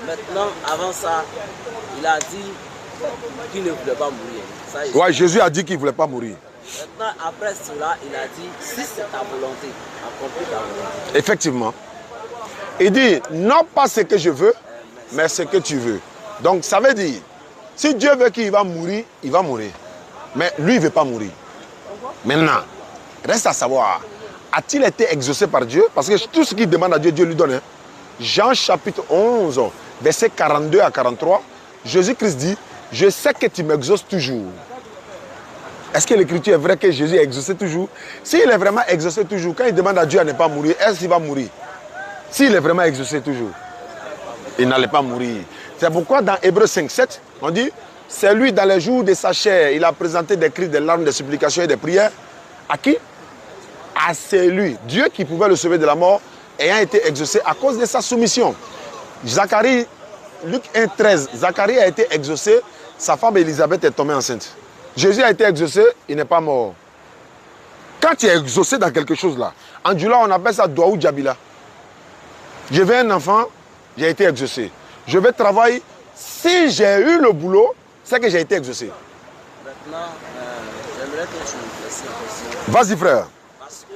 Maintenant, avant ça, il a dit qu'il ne voulait pas mourir. Ouais, Jésus a dit qu'il ne voulait pas mourir. Maintenant, après cela, il a dit, si c'est ta volonté, accomplis ta volonté. Effectivement. Il dit, non pas ce que je veux, mais ce que tu veux. Donc, ça veut dire, si Dieu veut qu'il va mourir, il va mourir. Mais lui, il ne veut pas mourir. Maintenant, reste à savoir, a-t-il été exaucé par Dieu? Parce que tout ce qu'il demande à Dieu, Dieu lui donne. Hein? Jean chapitre 11, versets 42 à 43, Jésus-Christ dit, je sais que tu m'exauces toujours. Est-ce que l'écriture est vraie que Jésus est exaucé toujours? S'il est vraiment exaucé toujours, quand il demande à Dieu à ne pas mourir, est-ce qu'il va mourir? S'il est vraiment exaucé toujours, il n'allait pas mourir. C'est pourquoi dans Hébreux 5, 7, on dit, c'est lui dans les jours de sa chair, il a présenté des cris, des larmes, des supplications et des prières. À qui? À celui, Dieu qui pouvait le sauver de la mort, ayant été exaucé à cause de sa soumission. Zacharie, Luc 1, 13, Zacharie a été exaucé, sa femme Élisabeth est tombée enceinte. Jésus a été exaucé, il n'est pas mort. Quand tu es exaucé dans quelque chose là, en Djoula, on appelle ça Douaou Djabila. Je veux un enfant, j'ai été exaucé. Je veux travailler, Si j'ai eu le boulot, c'est que j'ai été exaucé. Maintenant, j'aimerais que tu me laisses une question. Vas-y, frère. Parce que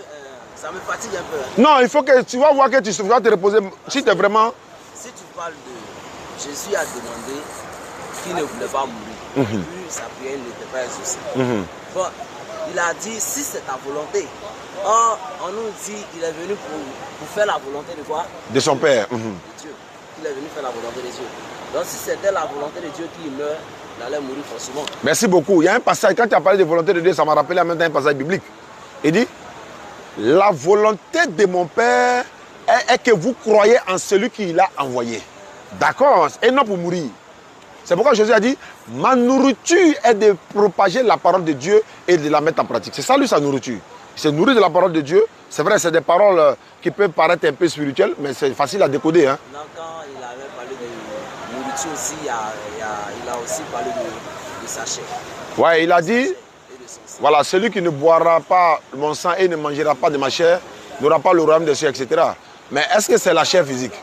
ça me fatigue un peu. Non, il faut que tu vas voir que tu vas te reposer. Si tu es vraiment... Si tu parles de Jésus a demandé qu'il ne voulait pas mourir, puis sa prière n'était pas exaucée. Bon, il a dit si c'est ta volonté. Or, on nous dit qu'il est venu pour faire la volonté de quoi? De son Père. De Dieu. Il est venu faire la volonté de Dieu. Donc si c'était la volonté de Dieu qu'il meurt, il allait mourir forcément. Merci beaucoup. Il y a un passage, quand tu as parlé de volonté de Dieu, ça m'a rappelé en même temps un passage biblique. Il dit, la volonté de mon Père est que vous croyez en celui qui l'a envoyé. D'accord? Et non pour mourir. C'est pourquoi Jésus a dit, ma nourriture est de propager la parole de Dieu et de la mettre en pratique. C'est ça lui sa nourriture. Il se nourrit de la parole de Dieu. C'est vrai, c'est des paroles qui peuvent paraître un peu spirituelles, mais c'est facile à décoder. Hein. Donc, quand il avait parlé de nourriture aussi, il a aussi parlé de sa chair. Ouais, il a dit, voilà, celui qui ne boira pas mon sang et ne mangera pas de ma chair n'aura pas le royaume des cieux, etc. Mais est-ce que c'est la chair physique?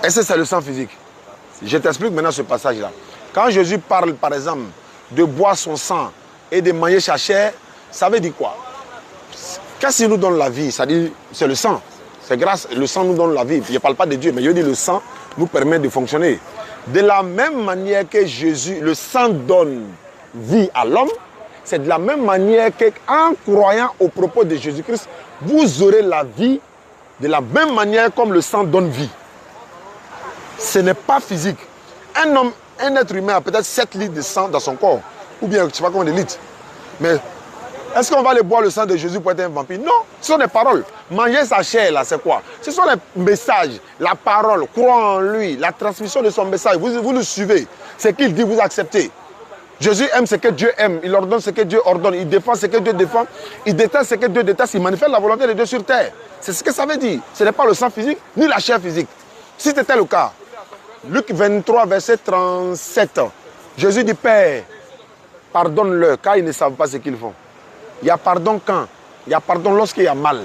Est-ce que c'est le sang physique? Je t'explique maintenant ce passage-là. Quand Jésus parle, par exemple, de boire son sang et de manger sa chair, ça veut dire quoi? Qu'est-ce qui nous donne la vie? Ça dit, c'est le sang. C'est grâce, le sang nous donne la vie. Je ne parle pas de Dieu, mais je dis le sang nous permet de fonctionner. De la même manière que Jésus, le sang donne vie à l'homme, c'est de la même manière qu'en croyant au propos de Jésus-Christ, vous aurez la vie de la même manière comme le sang donne vie. Ce n'est pas physique. Un homme, un être humain a peut-être 7 litres de sang dans son corps. Ou bien, je ne sais pas combien de litres. Mais est-ce qu'on va aller boire le sang de Jésus pour être un vampire? Non, ce sont des paroles. Manger sa chair, là, c'est quoi? Ce sont les messages, la parole, croire en lui, la transmission de son message. Vous le suivez. Ce qu'il dit, vous acceptez. Jésus aime ce que Dieu aime. Il ordonne ce que Dieu ordonne. Il défend ce que Dieu défend. Il déteste ce que Dieu déteste. Il manifeste la volonté de Dieu sur terre. C'est ce que ça veut dire. Ce n'est pas le sang physique, ni la chair physique. Si c'était le cas, Luc 23, verset 37, Jésus dit, Père, pardonne-leur, car ils ne savent pas ce qu'ils font. Il y a pardon quand? Il y a pardon lorsqu'il y a mal.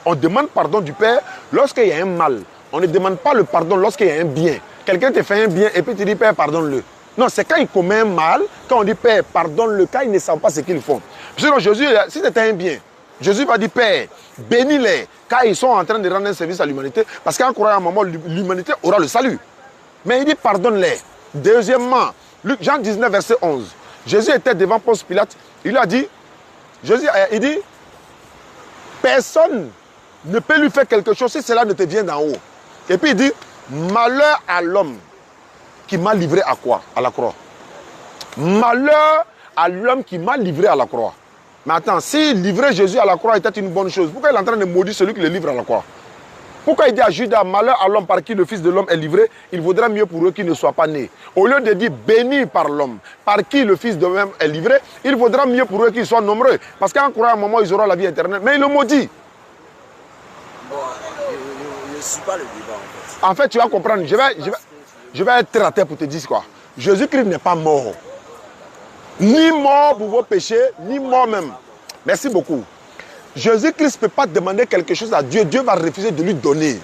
On demande pardon du Père lorsqu'il y a un mal. On ne demande pas le pardon lorsqu'il y a un bien. Quelqu'un te fait un bien et puis tu dis, Père, pardonne-le. Non, c'est quand il commet un mal, quand on dit, Père, pardonne-le, car ils ne savent pas ce qu'ils font. Sinon, Jésus, si c'était un bien, Jésus va dire, Père, bénis-les, car ils sont en train de rendre un service à l'humanité, parce qu'en croyant à un moment, l'humanité aura le salut. Mais il dit, pardonne-les. Deuxièmement, Jean 19, verset 11. Jésus était devant Ponce Pilate, il a dit, il dit, personne ne peut lui faire quelque chose si cela ne te vient d'en haut. Et puis il dit, malheur à l'homme qui m'a livré à quoi? À la croix. Malheur à l'homme qui m'a livré à la croix. Mais attends, si livrer Jésus à la croix était une bonne chose, pourquoi il est en train de maudire celui qui le livre à la croix? Pourquoi il dit à Judas, malheur à l'homme par qui le Fils de l'homme est livré, il vaudra mieux pour eux qu'ils ne soient pas nés. Au lieu de dire béni par l'homme, par qui le Fils de l'homme est livré, il vaudra mieux pour eux qu'ils soient nombreux. Parce qu'en croyant à un moment, ils auront la vie éternelle. Mais il le maudit. Bon, je ne suis pas le débat en fait. En fait, tu vas comprendre. Je vais être terre à terre pour te dire quoi. Jésus-Christ n'est pas mort. Ni mort pour vos péchés, ni mort même. Merci beaucoup. Jésus-Christ ne peut pas demander quelque chose à Dieu. Dieu va refuser de lui donner.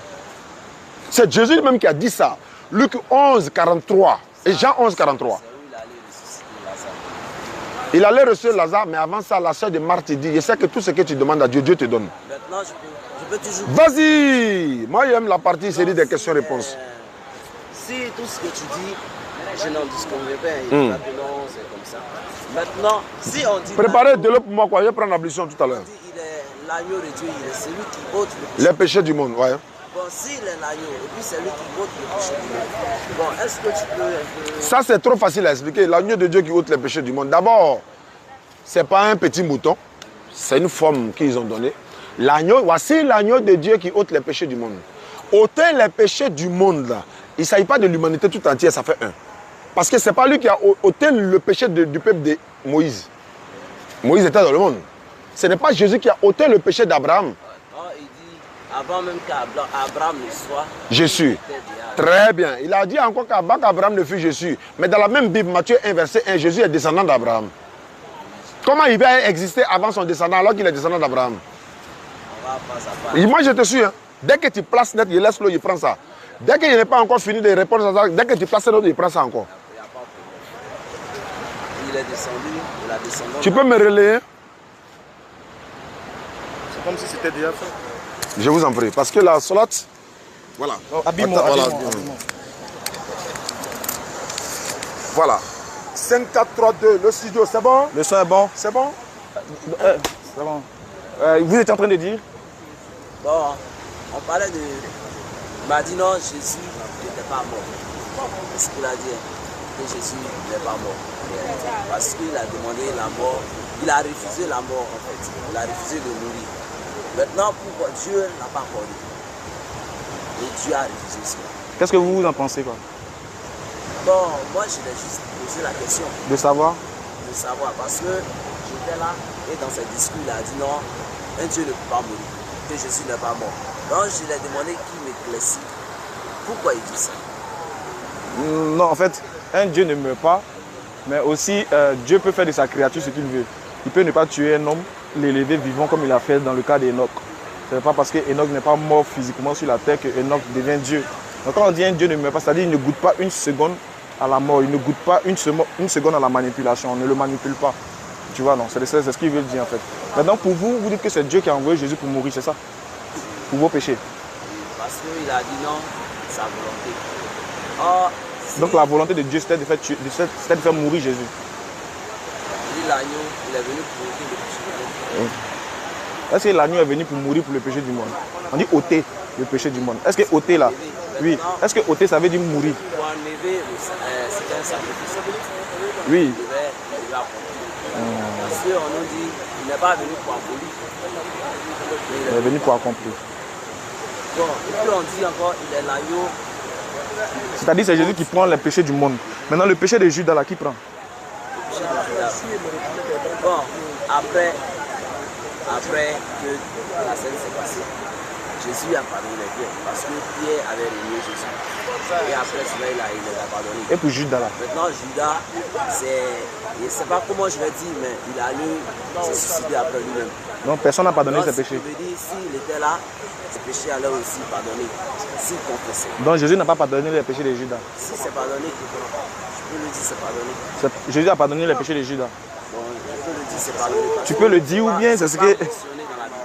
C'est Jésus même qui a dit ça. Luc 11, 43 et Jean 11, 43. Il allait ressusciter Lazare, mais avant ça, la sœur de Marthe dit, je sais que tout ce que tu demandes à Dieu, Dieu te donne. Maintenant, je peux toujours... Vas-y. Moi, j'aime la partie série des questions-réponses. Si tout ce que tu dis, je n'en disconviens pas, il y a que non, c'est comme ça. Maintenant, si on dit... Préparez de l'eau pour moi, quoi. Je vais prendre l'ablution tout à l'heure. Il est l'agneau de Dieu, il est celui qui ôte les péchés du monde, ouais. Bon, s'il est l'agneau, et puis c'est lui qui ôte les péchés du monde. Bon, est-ce que tu peux... Ça, c'est trop facile à expliquer. L'agneau de Dieu qui ôte les péchés du monde. D'abord, ce n'est pas un petit mouton. C'est une forme qu'ils ont donnée. L'agneau, voici l'agneau de Dieu qui ôte les péchés du monde. Ôter les péchés du monde, là, il ne s'agit pas de l'humanité tout entière, ça fait un. Parce que ce n'est pas lui qui a ôté le péché du peuple de Moïse. Moïse était dans le monde. Ce n'est pas Jésus qui a ôté le péché d'Abraham. Il dit, avant même qu'Abraham ne soit... Jésus. Très bien. Il a dit encore qu'avant qu'Abraham ne fût Jésus. Mais dans la même Bible, Matthieu 1, verset 1, Jésus est descendant d'Abraham. Comment il va exister avant son descendant alors qu'il est descendant d'Abraham? Moi, je te suis. Hein. Dès que tu places net, il laisse l'eau, il prend ça. Dès qu'il n'est pas encore fini de répondre à ça, dès que tu places l'eau, il prend ça encore. Il est descendu, il a descendu. Tu peux me relayer? C'est comme si c'était déjà fait. Je vous en prie, parce que la solat, voilà. Voilà. 5, 4, 3, 2, le studio, c'est bon? Le son est bon? C'est bon? C'est bon. Vous étiez en train de dire? Bon, on parlait de... Il m'a dit non, Jésus n'était pas mort. C'est ce qu'il a dit, que Jésus n'est pas mort. Parce qu'il a demandé la mort, il a refusé la mort en fait. Il a refusé de mourir. Maintenant, pourquoi Dieu n'a pas encore dit? Et Dieu a refusé cela. Qu'est-ce que vous en pensez quoi? Bon, moi je l'ai juste posé la question. De savoir? De savoir, parce que j'étais là et dans ses discours il a dit non, un Dieu ne peut pas mourir, que Jésus n'est pas mort. Donc je lui ai demandé qu'il m'éclaircisse. Pourquoi il dit ça? Non, en fait, un Dieu ne meurt pas, mais aussi Dieu peut faire de sa créature ce qu'il veut. Il peut ne pas tuer un homme, l'élever vivant comme il a fait dans le cas d'Enoch. Ce n'est pas parce que Enoch n'est pas mort physiquement sur la terre que Enoch devient Dieu. Donc quand on dit un Dieu ne meurt pas, c'est-à-dire qu'il ne goûte pas une seconde à la mort, il ne goûte pas une seconde à la manipulation, on ne le manipule pas. Tu vois, non, c'est ce qu'il veut dire en fait. Maintenant pour vous, vous dites que c'est Dieu qui a envoyé Jésus pour mourir, c'est ça? Pour vos péchés. Parce qu'il a dit non, sa volonté. Oh, donc la volonté de Dieu c'était de faire mourir Jésus. L'agneau, il est venu pour ôter le péché du monde. Est-ce que l'agneau est venu pour mourir pour le péché du monde? On dit ôter le péché du monde. Est-ce que ôter là? Oui. Est-ce que ôter ça veut dire mourir? Pour enlever, c'est un sacrifice. Oui. Il devait accomplir. Parce qu'on nous dit, il n'est pas venu pour abolir. Il est venu pour accomplir. Bon, et puis on dit encore, il est l'agneau. C'est-à-dire c'est Jésus qui prend le péché du monde. Maintenant le péché de Judas là, qui prend? Bon, après que la scène s'est passée, Jésus a pardonné les pierres parce que Pierre avait renié Jésus. Et après cela, il les a pardonné. Et pour Judas là? Maintenant, Judas, je ne sais pas comment je vais dire, mais il a allé se suicider après lui-même. Donc personne n'a pardonné ses péchés. Je veux dire, s'il était là, ses péchés allaient aussi pardonner. S'il confessait. Donc Jésus n'a pas pardonné les péchés de Judas? Si c'est pardonné, je peux le dire, c'est pardonné. Jésus a pardonné les péchés de Judas? Bon, je peux le dire, c'est pardonné. Tu peux le dire ou bien c'est ce que...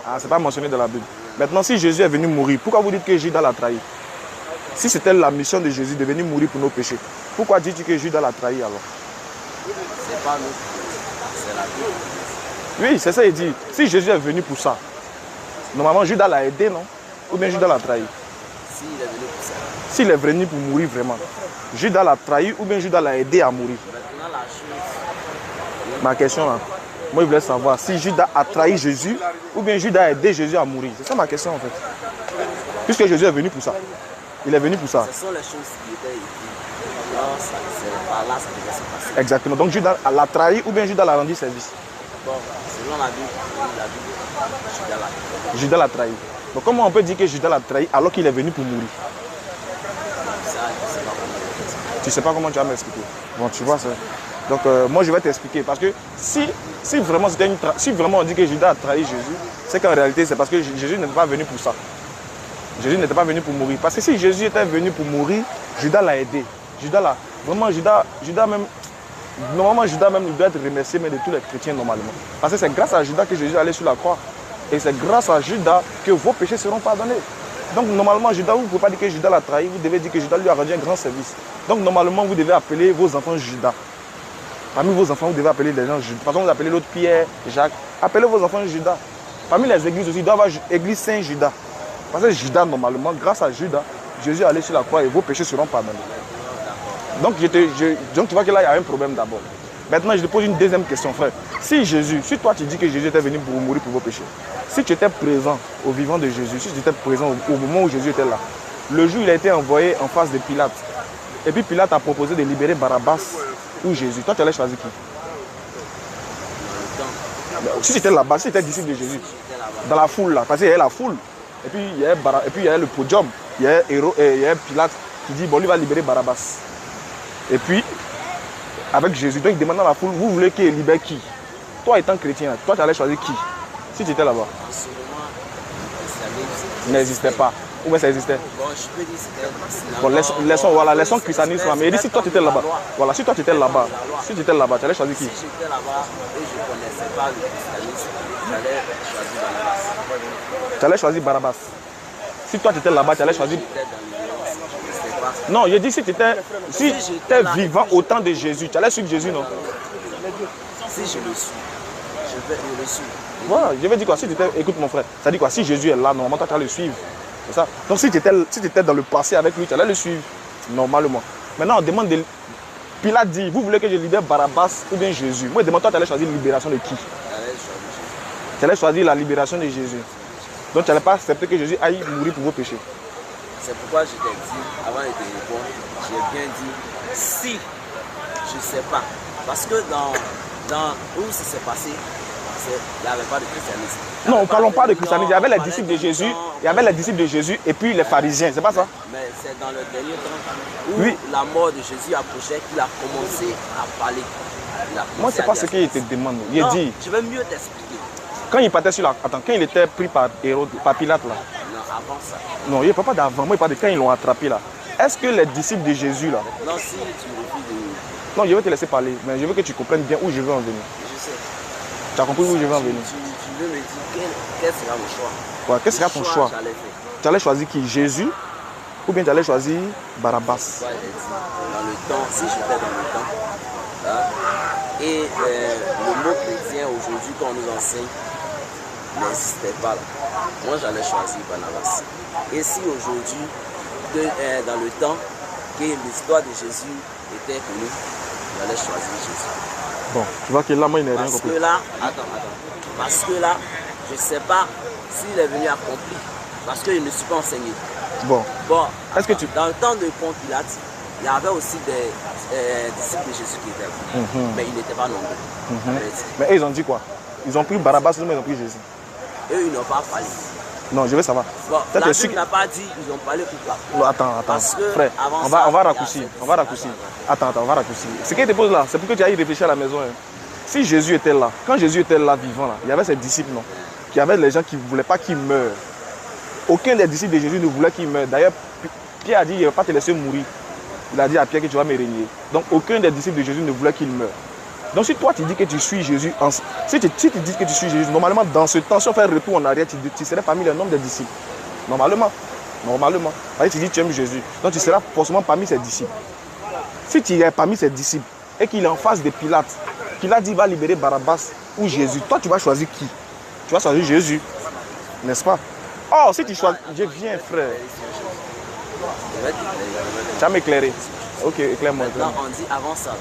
Ah, c'est pas mentionné dans la Bible. Maintenant, si Jésus est venu mourir, pourquoi vous dites que Judas l'a trahi? Si c'était la mission de Jésus de venir mourir pour nos péchés, pourquoi dis-tu que Judas l'a trahi alors? C'est pas nous, c'est la Bible. Oui, c'est ça il dit. Si Jésus est venu pour ça, normalement Judas l'a aidé, non? Ou bien Judas l'a trahi? S'il est venu pour ça. S'il est venu pour mourir vraiment, Judas l'a trahi ou bien Judas l'a aidé à mourir? Maintenant, la chose... Ma question là, moi je voulais savoir si Judas a trahi Jésus ou bien Judas a aidé Jésus à mourir. C'est ça ma question en fait. Puisque Jésus est venu pour ça. Il est venu pour ça. Ce sont les choses qui étaient écrites. Là, c'est par là ça devait se passer. Exactement. Donc Judas l'a trahi ou bien Judas l'a rendu service? Bon, selon la Bible, Judas l'a trahi. Judas l'a trahi. Donc comment on peut dire que Judas l'a trahi alors qu'il est venu pour mourir? Ça, je sais pas comment. Tu sais pas comment tu vas m'expliquer. Bon, tu vois ça. Donc moi je vais t'expliquer parce que si vraiment on dit que Judas a trahi Jésus, c'est qu'en réalité c'est parce que Jésus n'est pas venu pour ça. Jésus n'était pas venu pour mourir. Parce que si Jésus était venu pour mourir, Judas l'a aidé. Vraiment Judas même, normalement Judas même il doit être remercié mais de tous les chrétiens normalement. Parce que c'est grâce à Judas que Jésus est allé sur la croix. Et c'est grâce à Judas que vos péchés seront pardonnés. Donc normalement Judas, vous ne pouvez pas dire que Judas l'a trahi, vous devez dire que Judas lui a rendu un grand service. Donc normalement vous devez appeler vos enfants Judas. Parmi vos enfants, vous devez appeler des gens Judas. Par exemple, vous appelez l'autre Pierre, Jacques. Appelez vos enfants Judas. Parmi les églises aussi, il doit y avoir église Saint-Judas. Parce que Judas, normalement, grâce à Judas, Jésus est allé sur la croix et vos péchés seront pardonnés. Donc, donc tu vois que là, il y a un problème d'abord. Maintenant, je te pose une deuxième question, frère. Si toi tu dis que Jésus était venu pour mourir pour vos péchés, si tu étais présent au vivant de Jésus, si tu étais présent au moment où Jésus était là, le jour où il a été envoyé en face de Pilate, et puis Pilate a proposé de libérer Barabbas ou Jésus, toi tu allais choisir qui? Si tu étais là-bas, si tu étais disciple de Jésus, dans la foule là, parce qu'il y avait la foule, et puis il y avait le podium, il y a Pilate qui dit bon, lui va libérer Barabbas. Et puis, avec Jésus, donc il demande à la foule, vous voulez qu'il libère qui? Toi étant chrétien, toi tu allais choisir qui? Si tu étais là-bas. Il n'existait pas. Ou bien ça existait? Bon, je peux dire que c'était... Bon, laissons christianisme. Mais il dit si toi tu étais là-bas. Voilà, si toi tu étais là-bas. Si tu étais là-bas, tu allais choisir qui? Si j'étais là-bas et je ne connaissais pas le christianisme, j'allais choisir Barabbas. Tu allais choisir Barabbas. Si toi tu étais là-bas, tu allais choisir... Non, je dis si tu étais vivant au temps de Jésus, tu allais suivre Jésus, non? Si je le suis, je vais le suivre. Voilà, je vais dire quoi? Si tu étais, écoute mon frère, ça dit quoi? Si Jésus est là, normalement toi tu allais le suivre. C'est ça. Donc si tu étais dans le passé avec lui, tu allais le suivre, normalement. Maintenant on demande de... Pilate dit, vous voulez que je libère Barabbas ou bien Jésus? Moi je demande, toi tu allais choisir la libération de qui? Tu allais choisir la libération de Jésus. Donc tu n'allais pas accepter que Jésus aille mourir pour vos péchés. C'est pourquoi je t'ai dit, avant de te répondre, j'ai bien dit, si je ne sais pas. Parce que dans où ça s'est passé, il n'y avait pas de christianisme. Non, ne parlons pas de christianisme. Il y avait les disciples de Jésus, il y avait les disciples de Jésus et puis les pharisiens, c'est pas ça? Mais c'est dans le dernier temps où la mort de Jésus approchait qu'il a commencé à parler. Moi, c'est pas ce qu'il te demande. Il dit. Je vais mieux t'expliquer. Quand il partait sur la... Attends, quand il était pris par Pilate là. Non, avant ça. Non, il ne parle pas d'avant. Moi, il parle de quand ils l'ont attrapé là. Est-ce que les disciples de Jésus là... Non, si tu refuses de... Non, je vais te laisser parler, mais je veux que tu comprennes bien où je veux en venir. Je sais. Tu as compris où je veux en venir? Tu veux me dire quel sera mon choix? Ouais, quel sera ton choix? Tu allais choisir qui? Jésus? Ou bien tu allais choisir Barabbas? Ouais, dans le temps, si j'étais dans le temps, hein, et le mot chrétien aujourd'hui qu'on nous enseigne n'existait pas là. Moi j'allais choisir Barnabas. Et si aujourd'hui, dans le temps, que l'histoire de Jésus était connue, j'allais choisir Jésus. Bon, tu vois que là, moi, il n'est rien compris. Parce que là, attends. Parce que là, je ne sais pas s'il est venu accomplir. Parce que je ne suis pas enseigné. Bon. Est-ce que tu... Dans le temps de Ponce Pilate, il y avait aussi des disciples de Jésus qui étaient venus. Mais ils n'étaient pas nombreux. Mais eux, ils ont dit quoi? Ils ont pris Barabbas, mais ils ont pris Jésus. Eux, ils n'ont pas parlé. Non, je veux savoir. Bon, la Bible n'a pas dit ils ont parlé ou pas. Non, attends. Parce que frère, on va raccourcir. Attends, on va raccourcir. Ce qui te pose là, c'est pour que tu ailles réfléchir à la maison. Hein. Si Jésus était là, quand Jésus était là, vivant, là, il y avait ses disciples, non? Il y avait les gens qui ne voulaient pas qu'il meure. Aucun des disciples de Jésus ne voulait qu'il meure. D'ailleurs, Pierre a dit, il ne va pas te laisser mourir. Il a dit à Pierre que tu vas me régner. Donc, aucun des disciples de Jésus ne voulait qu'il meure. Donc, si toi, tu dis que tu suis Jésus, si tu dis que tu suis Jésus, normalement, dans ce temps, si on fait un retour en arrière, tu serais parmi le nombre des disciples. Normalement. Tu dis que tu aimes Jésus. Donc, tu seras forcément parmi ses disciples. Si tu es parmi ses disciples et qu'il est en face de Pilate, Pilate dit va libérer Barabbas ou Jésus, toi, tu vas choisir qui? Tu vas choisir Jésus. N'est-ce pas? Oh, si tu choisis... Je viens, frère. Tu vas m'éclairer. Ok, éclaire-moi. Maintenant, on dit avant ça,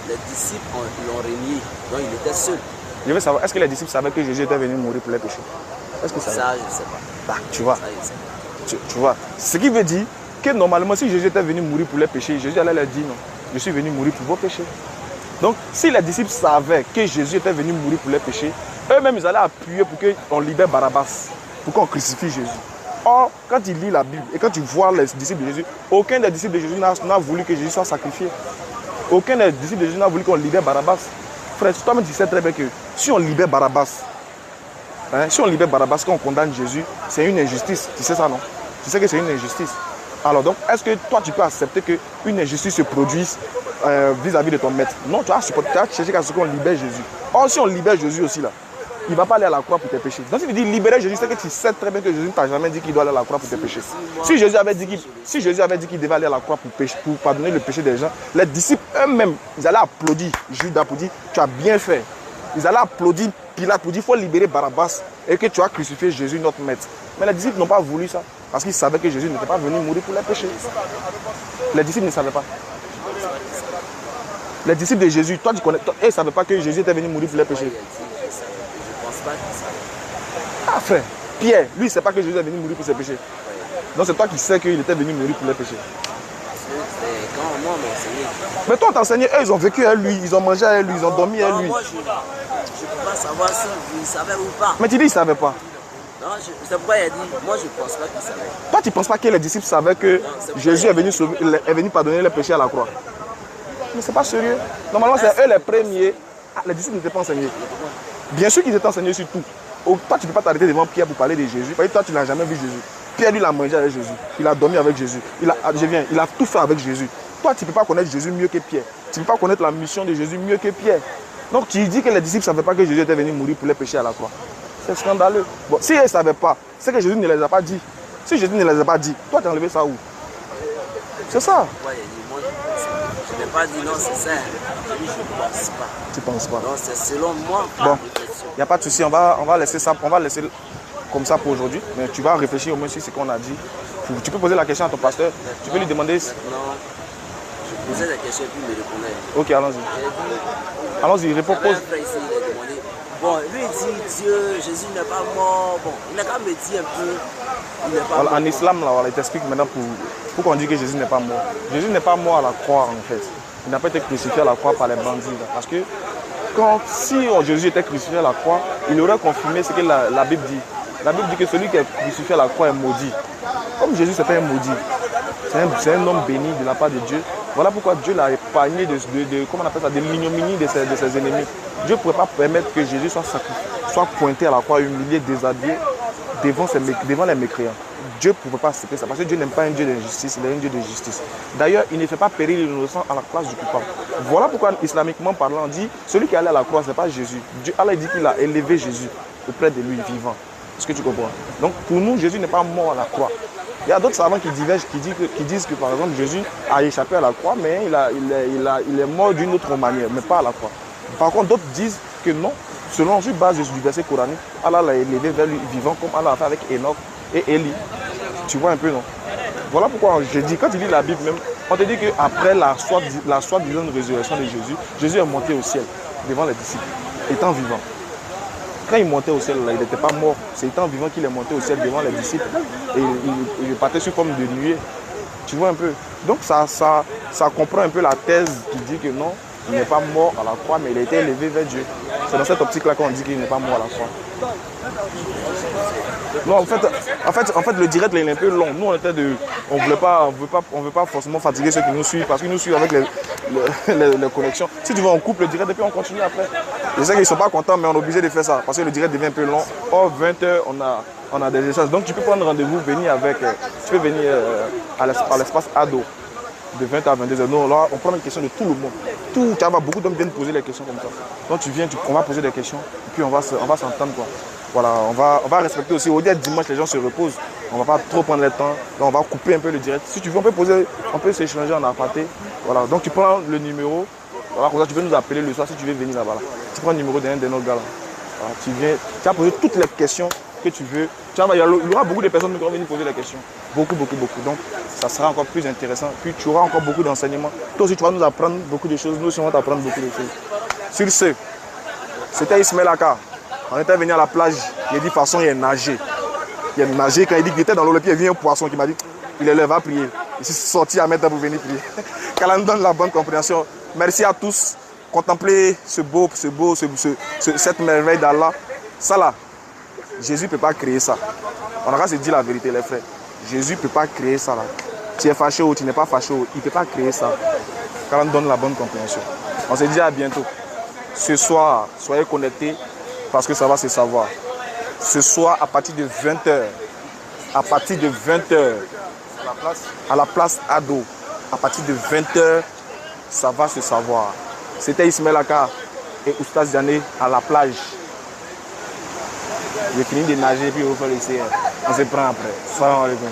les disciples l'ont régné, donc il était seul. Je veux savoir, est-ce que les disciples savaient que Jésus était venu mourir pour les péchés? Est-ce que ça, je ne sais pas. Bah, tu vois. Tu vois. Ce qui veut dire que normalement, si Jésus était venu mourir pour les péchés, Jésus allait leur dire non, je suis venu mourir pour vos péchés. Donc, si les disciples savaient que Jésus était venu mourir pour les péchés, eux-mêmes, ils allaient appuyer pour qu'on libère Barabbas, pour qu'on crucifie Jésus. Or, quand tu lis la Bible et quand tu vois les disciples de Jésus, aucun des disciples de Jésus n'a voulu que Jésus soit sacrifié. Aucun des disciples de Jésus n'a voulu qu'on libère Barabbas. Frère, toi-même, tu sais très bien que si on libère Barabbas, quand on condamne Jésus, c'est une injustice. Tu sais ça, non? Tu sais que c'est une injustice. Alors donc, est-ce que toi, tu peux accepter qu'une injustice se produise vis-à-vis de ton maître? Non, tu vas chercher à ce qu'on libère Jésus. Or, si on libère Jésus aussi, là, il ne va pas aller à la croix pour tes péchés. Donc, si tu dis libérer Jésus, c'est que tu sais très bien que Jésus ne t'a jamais dit qu'il doit aller à la croix pour tes péchés. Si Jésus avait dit qu'il devait aller à la croix pour pardonner le péché des gens, les disciples eux-mêmes, ils allaient applaudir Judas pour dire tu as bien fait. Ils allaient applaudir Pilate pour dire il faut libérer Barabbas et que tu as crucifié Jésus, notre maître. Mais les disciples n'ont pas voulu ça parce qu'ils savaient que Jésus n'était pas venu mourir pour les péchés. Les disciples ne savaient pas. Les disciples de Jésus, toi tu connais, ils ne savaient pas que Jésus était venu mourir pour les péchés. Ah frère, Pierre, lui il ne sait pas que Jésus est venu mourir pour ses péchés. Donc c'est toi qui sais qu'il était venu mourir pour les péchés. Mais toi t'enseignais, eux ils ont vécu à lui, ils ont mangé à lui, ils ont dormi à lui. Moi je ne peux pas savoir s'il savait ou pas. Mais tu dis il ne savait pas. Non, c'est pourquoi il a dit, moi je ne pense pas qu'il savait. Toi tu ne penses pas que les disciples savaient que Jésus est venu pardonner les péchés à la croix? Mais c'est pas sérieux. Normalement c'est eux les premiers. Ah, les disciples n'étaient pas enseignés. Bien sûr qu'ils étaient enseignés sur tout. Toi, tu ne peux pas t'arrêter devant Pierre pour parler de Jésus. Parce que toi, tu n'as jamais vu Jésus. Pierre, lui, il a mangé avec Jésus. Il a dormi avec Jésus. Il a tout fait avec Jésus. Toi, tu ne peux pas connaître Jésus mieux que Pierre. Tu ne peux pas connaître la mission de Jésus mieux que Pierre. Donc, tu dis que les disciples ne savaient pas que Jésus était venu mourir pour les péchés à la croix. C'est scandaleux. Bon, si ils ne savaient pas, c'est que Jésus ne les a pas dit. Si Jésus ne les a pas dit, toi, tu as enlevé ça où? C'est ça. Je n'ai pas dit non, c'est ça. Je ne pense pas. Tu ne penses pas? Non, c'est selon moi. Bon, il n'y a pas de souci. On va laisser ça. On va laisser comme ça pour aujourd'hui. Mais tu vas réfléchir au moins sur ce qu'on a dit. Tu peux poser la question à ton pasteur. Tu peux lui demander. Non. Je posais la question et puis il me répondait. Ok, allons-y. Allons-y, réponds. Bon, lui il dit Dieu, Jésus n'est pas mort. Bon, il n'a qu'à me dire un peu. Il n'est pas mort. En islam, là, voilà, il t'explique maintenant pourquoi on dit que Jésus n'est pas mort. Jésus n'est pas mort à la croix en fait. Il n'a pas été crucifié à la croix par les bandits. Là, parce que si Jésus était crucifié à la croix, il aurait confirmé ce que la Bible dit. La Bible dit que celui qui est crucifié à la croix est maudit. Comme Jésus, ce n'est pas un maudit. C'est un homme béni de la part de Dieu. Voilà pourquoi Dieu l'a épargné de l'ignominie de ses ennemis. Dieu ne pourrait pas permettre que Jésus soit pointé à la croix, humilié, déshabillé devant les mécréants. Dieu ne pouvait pas accepter ça parce que Dieu n'aime pas un Dieu d'injustice, il est un Dieu de justice. D'ailleurs, il ne fait pas périr l'innocent à la place du coupable. Voilà pourquoi, islamiquement parlant, on dit celui qui est allé à la croix, ce n'est pas Jésus. Allah dit qu'il a élevé Jésus auprès de lui, vivant. Est-ce que tu comprends? Donc, pour nous, Jésus n'est pas mort à la croix. Il y a d'autres savants qui divergent, qui disent que par exemple Jésus a échappé à la croix, mais il est mort d'une autre manière, mais pas à la croix. Par contre, d'autres disent que non, selon sur base du verset coranique, Allah l'a élevé vers lui vivant comme Allah a fait avec Enoch et Élie. Tu vois un peu, non? Voilà pourquoi je dis, quand tu lis la Bible même, on te dit qu'après la soi-disant résurrection de Jésus, Jésus est monté au ciel devant les disciples, étant vivant. Quand il montait au ciel, là, il n'était pas mort. C'est étant vivant qu'il est monté au ciel devant les disciples. Et il partait sur forme de nuée. Tu vois un peu. Donc ça comprend un peu la thèse qui dit que non, il n'est pas mort à la croix, mais il a été élevé vers Dieu. C'est dans cette optique-là qu'on dit qu'il n'est pas mort à la croix. Non, en fait, le direct, là, il est un peu long. Nous, on ne veut pas forcément fatiguer ceux qui nous suivent, parce qu'ils nous suivent avec les connexions. Si tu veux, on coupe le direct et puis on continue après. Je sais qu'ils ne sont pas contents, mais on est obligé de faire ça, parce que le direct devient un peu long. Or, 20h, on a des échanges. Donc, tu peux prendre rendez-vous, tu peux venir à l'espace ado, de 20h à 22h. Nous, là, on prend les questions de tout le monde. Tu vas beaucoup d'hommes viennent poser les questions comme ça. Donc, tu viens, on va poser des questions, et puis on va s'entendre, quoi. Voilà, on va respecter aussi. Au lieu de dimanche, les gens se reposent. On ne va pas trop prendre le temps. Donc, on va couper un peu le direct. Si tu veux, on peut s'échanger en aparté. Voilà, donc tu prends le numéro. Voilà, comme ça, tu peux nous appeler le soir si tu veux venir là-bas. Là. Tu prends le numéro d'un de nos gars là. Voilà, tu viens, tu vas poser toutes les questions que tu veux. Il y aura beaucoup de personnes qui vont venir poser les questions. Beaucoup. Donc, ça sera encore plus intéressant. Puis, tu auras encore beaucoup d'enseignements. Toi aussi, tu vas nous apprendre beaucoup de choses. Nous aussi, on va t'apprendre beaucoup de choses. Sur ce, c'était Ismaël Aka. On était venu à la plage. Il a dit, de toute façon, il a nagé. Il a nagé. Quand il dit qu'il était dans l'eau, le pied, il vient un poisson qui m'a dit, il est là, va prier. Il s'est sorti à mettre pour venir prier. Qu'Allah nous donne la bonne compréhension. Merci à tous. Contemplez cette merveille d'Allah. Ça là, Jésus ne peut pas créer ça. On a qu'à se dire la vérité, les frères. Jésus ne peut pas créer ça là. Tu es fâché ou tu n'es pas fâché, il ne peut pas créer ça. Qu'Allah nous donne la bonne compréhension. On se dit à bientôt. Ce soir, soyez connectés parce que ça va se savoir. Ce soir, à partir de 20h, à la place Ado, à partir de 20h, ça va se savoir. C'était Ismaël Aka et Oustaz Diané à la plage. J'ai fini de nager puis on va faire l'essai. On se prend après. Salam alaikum.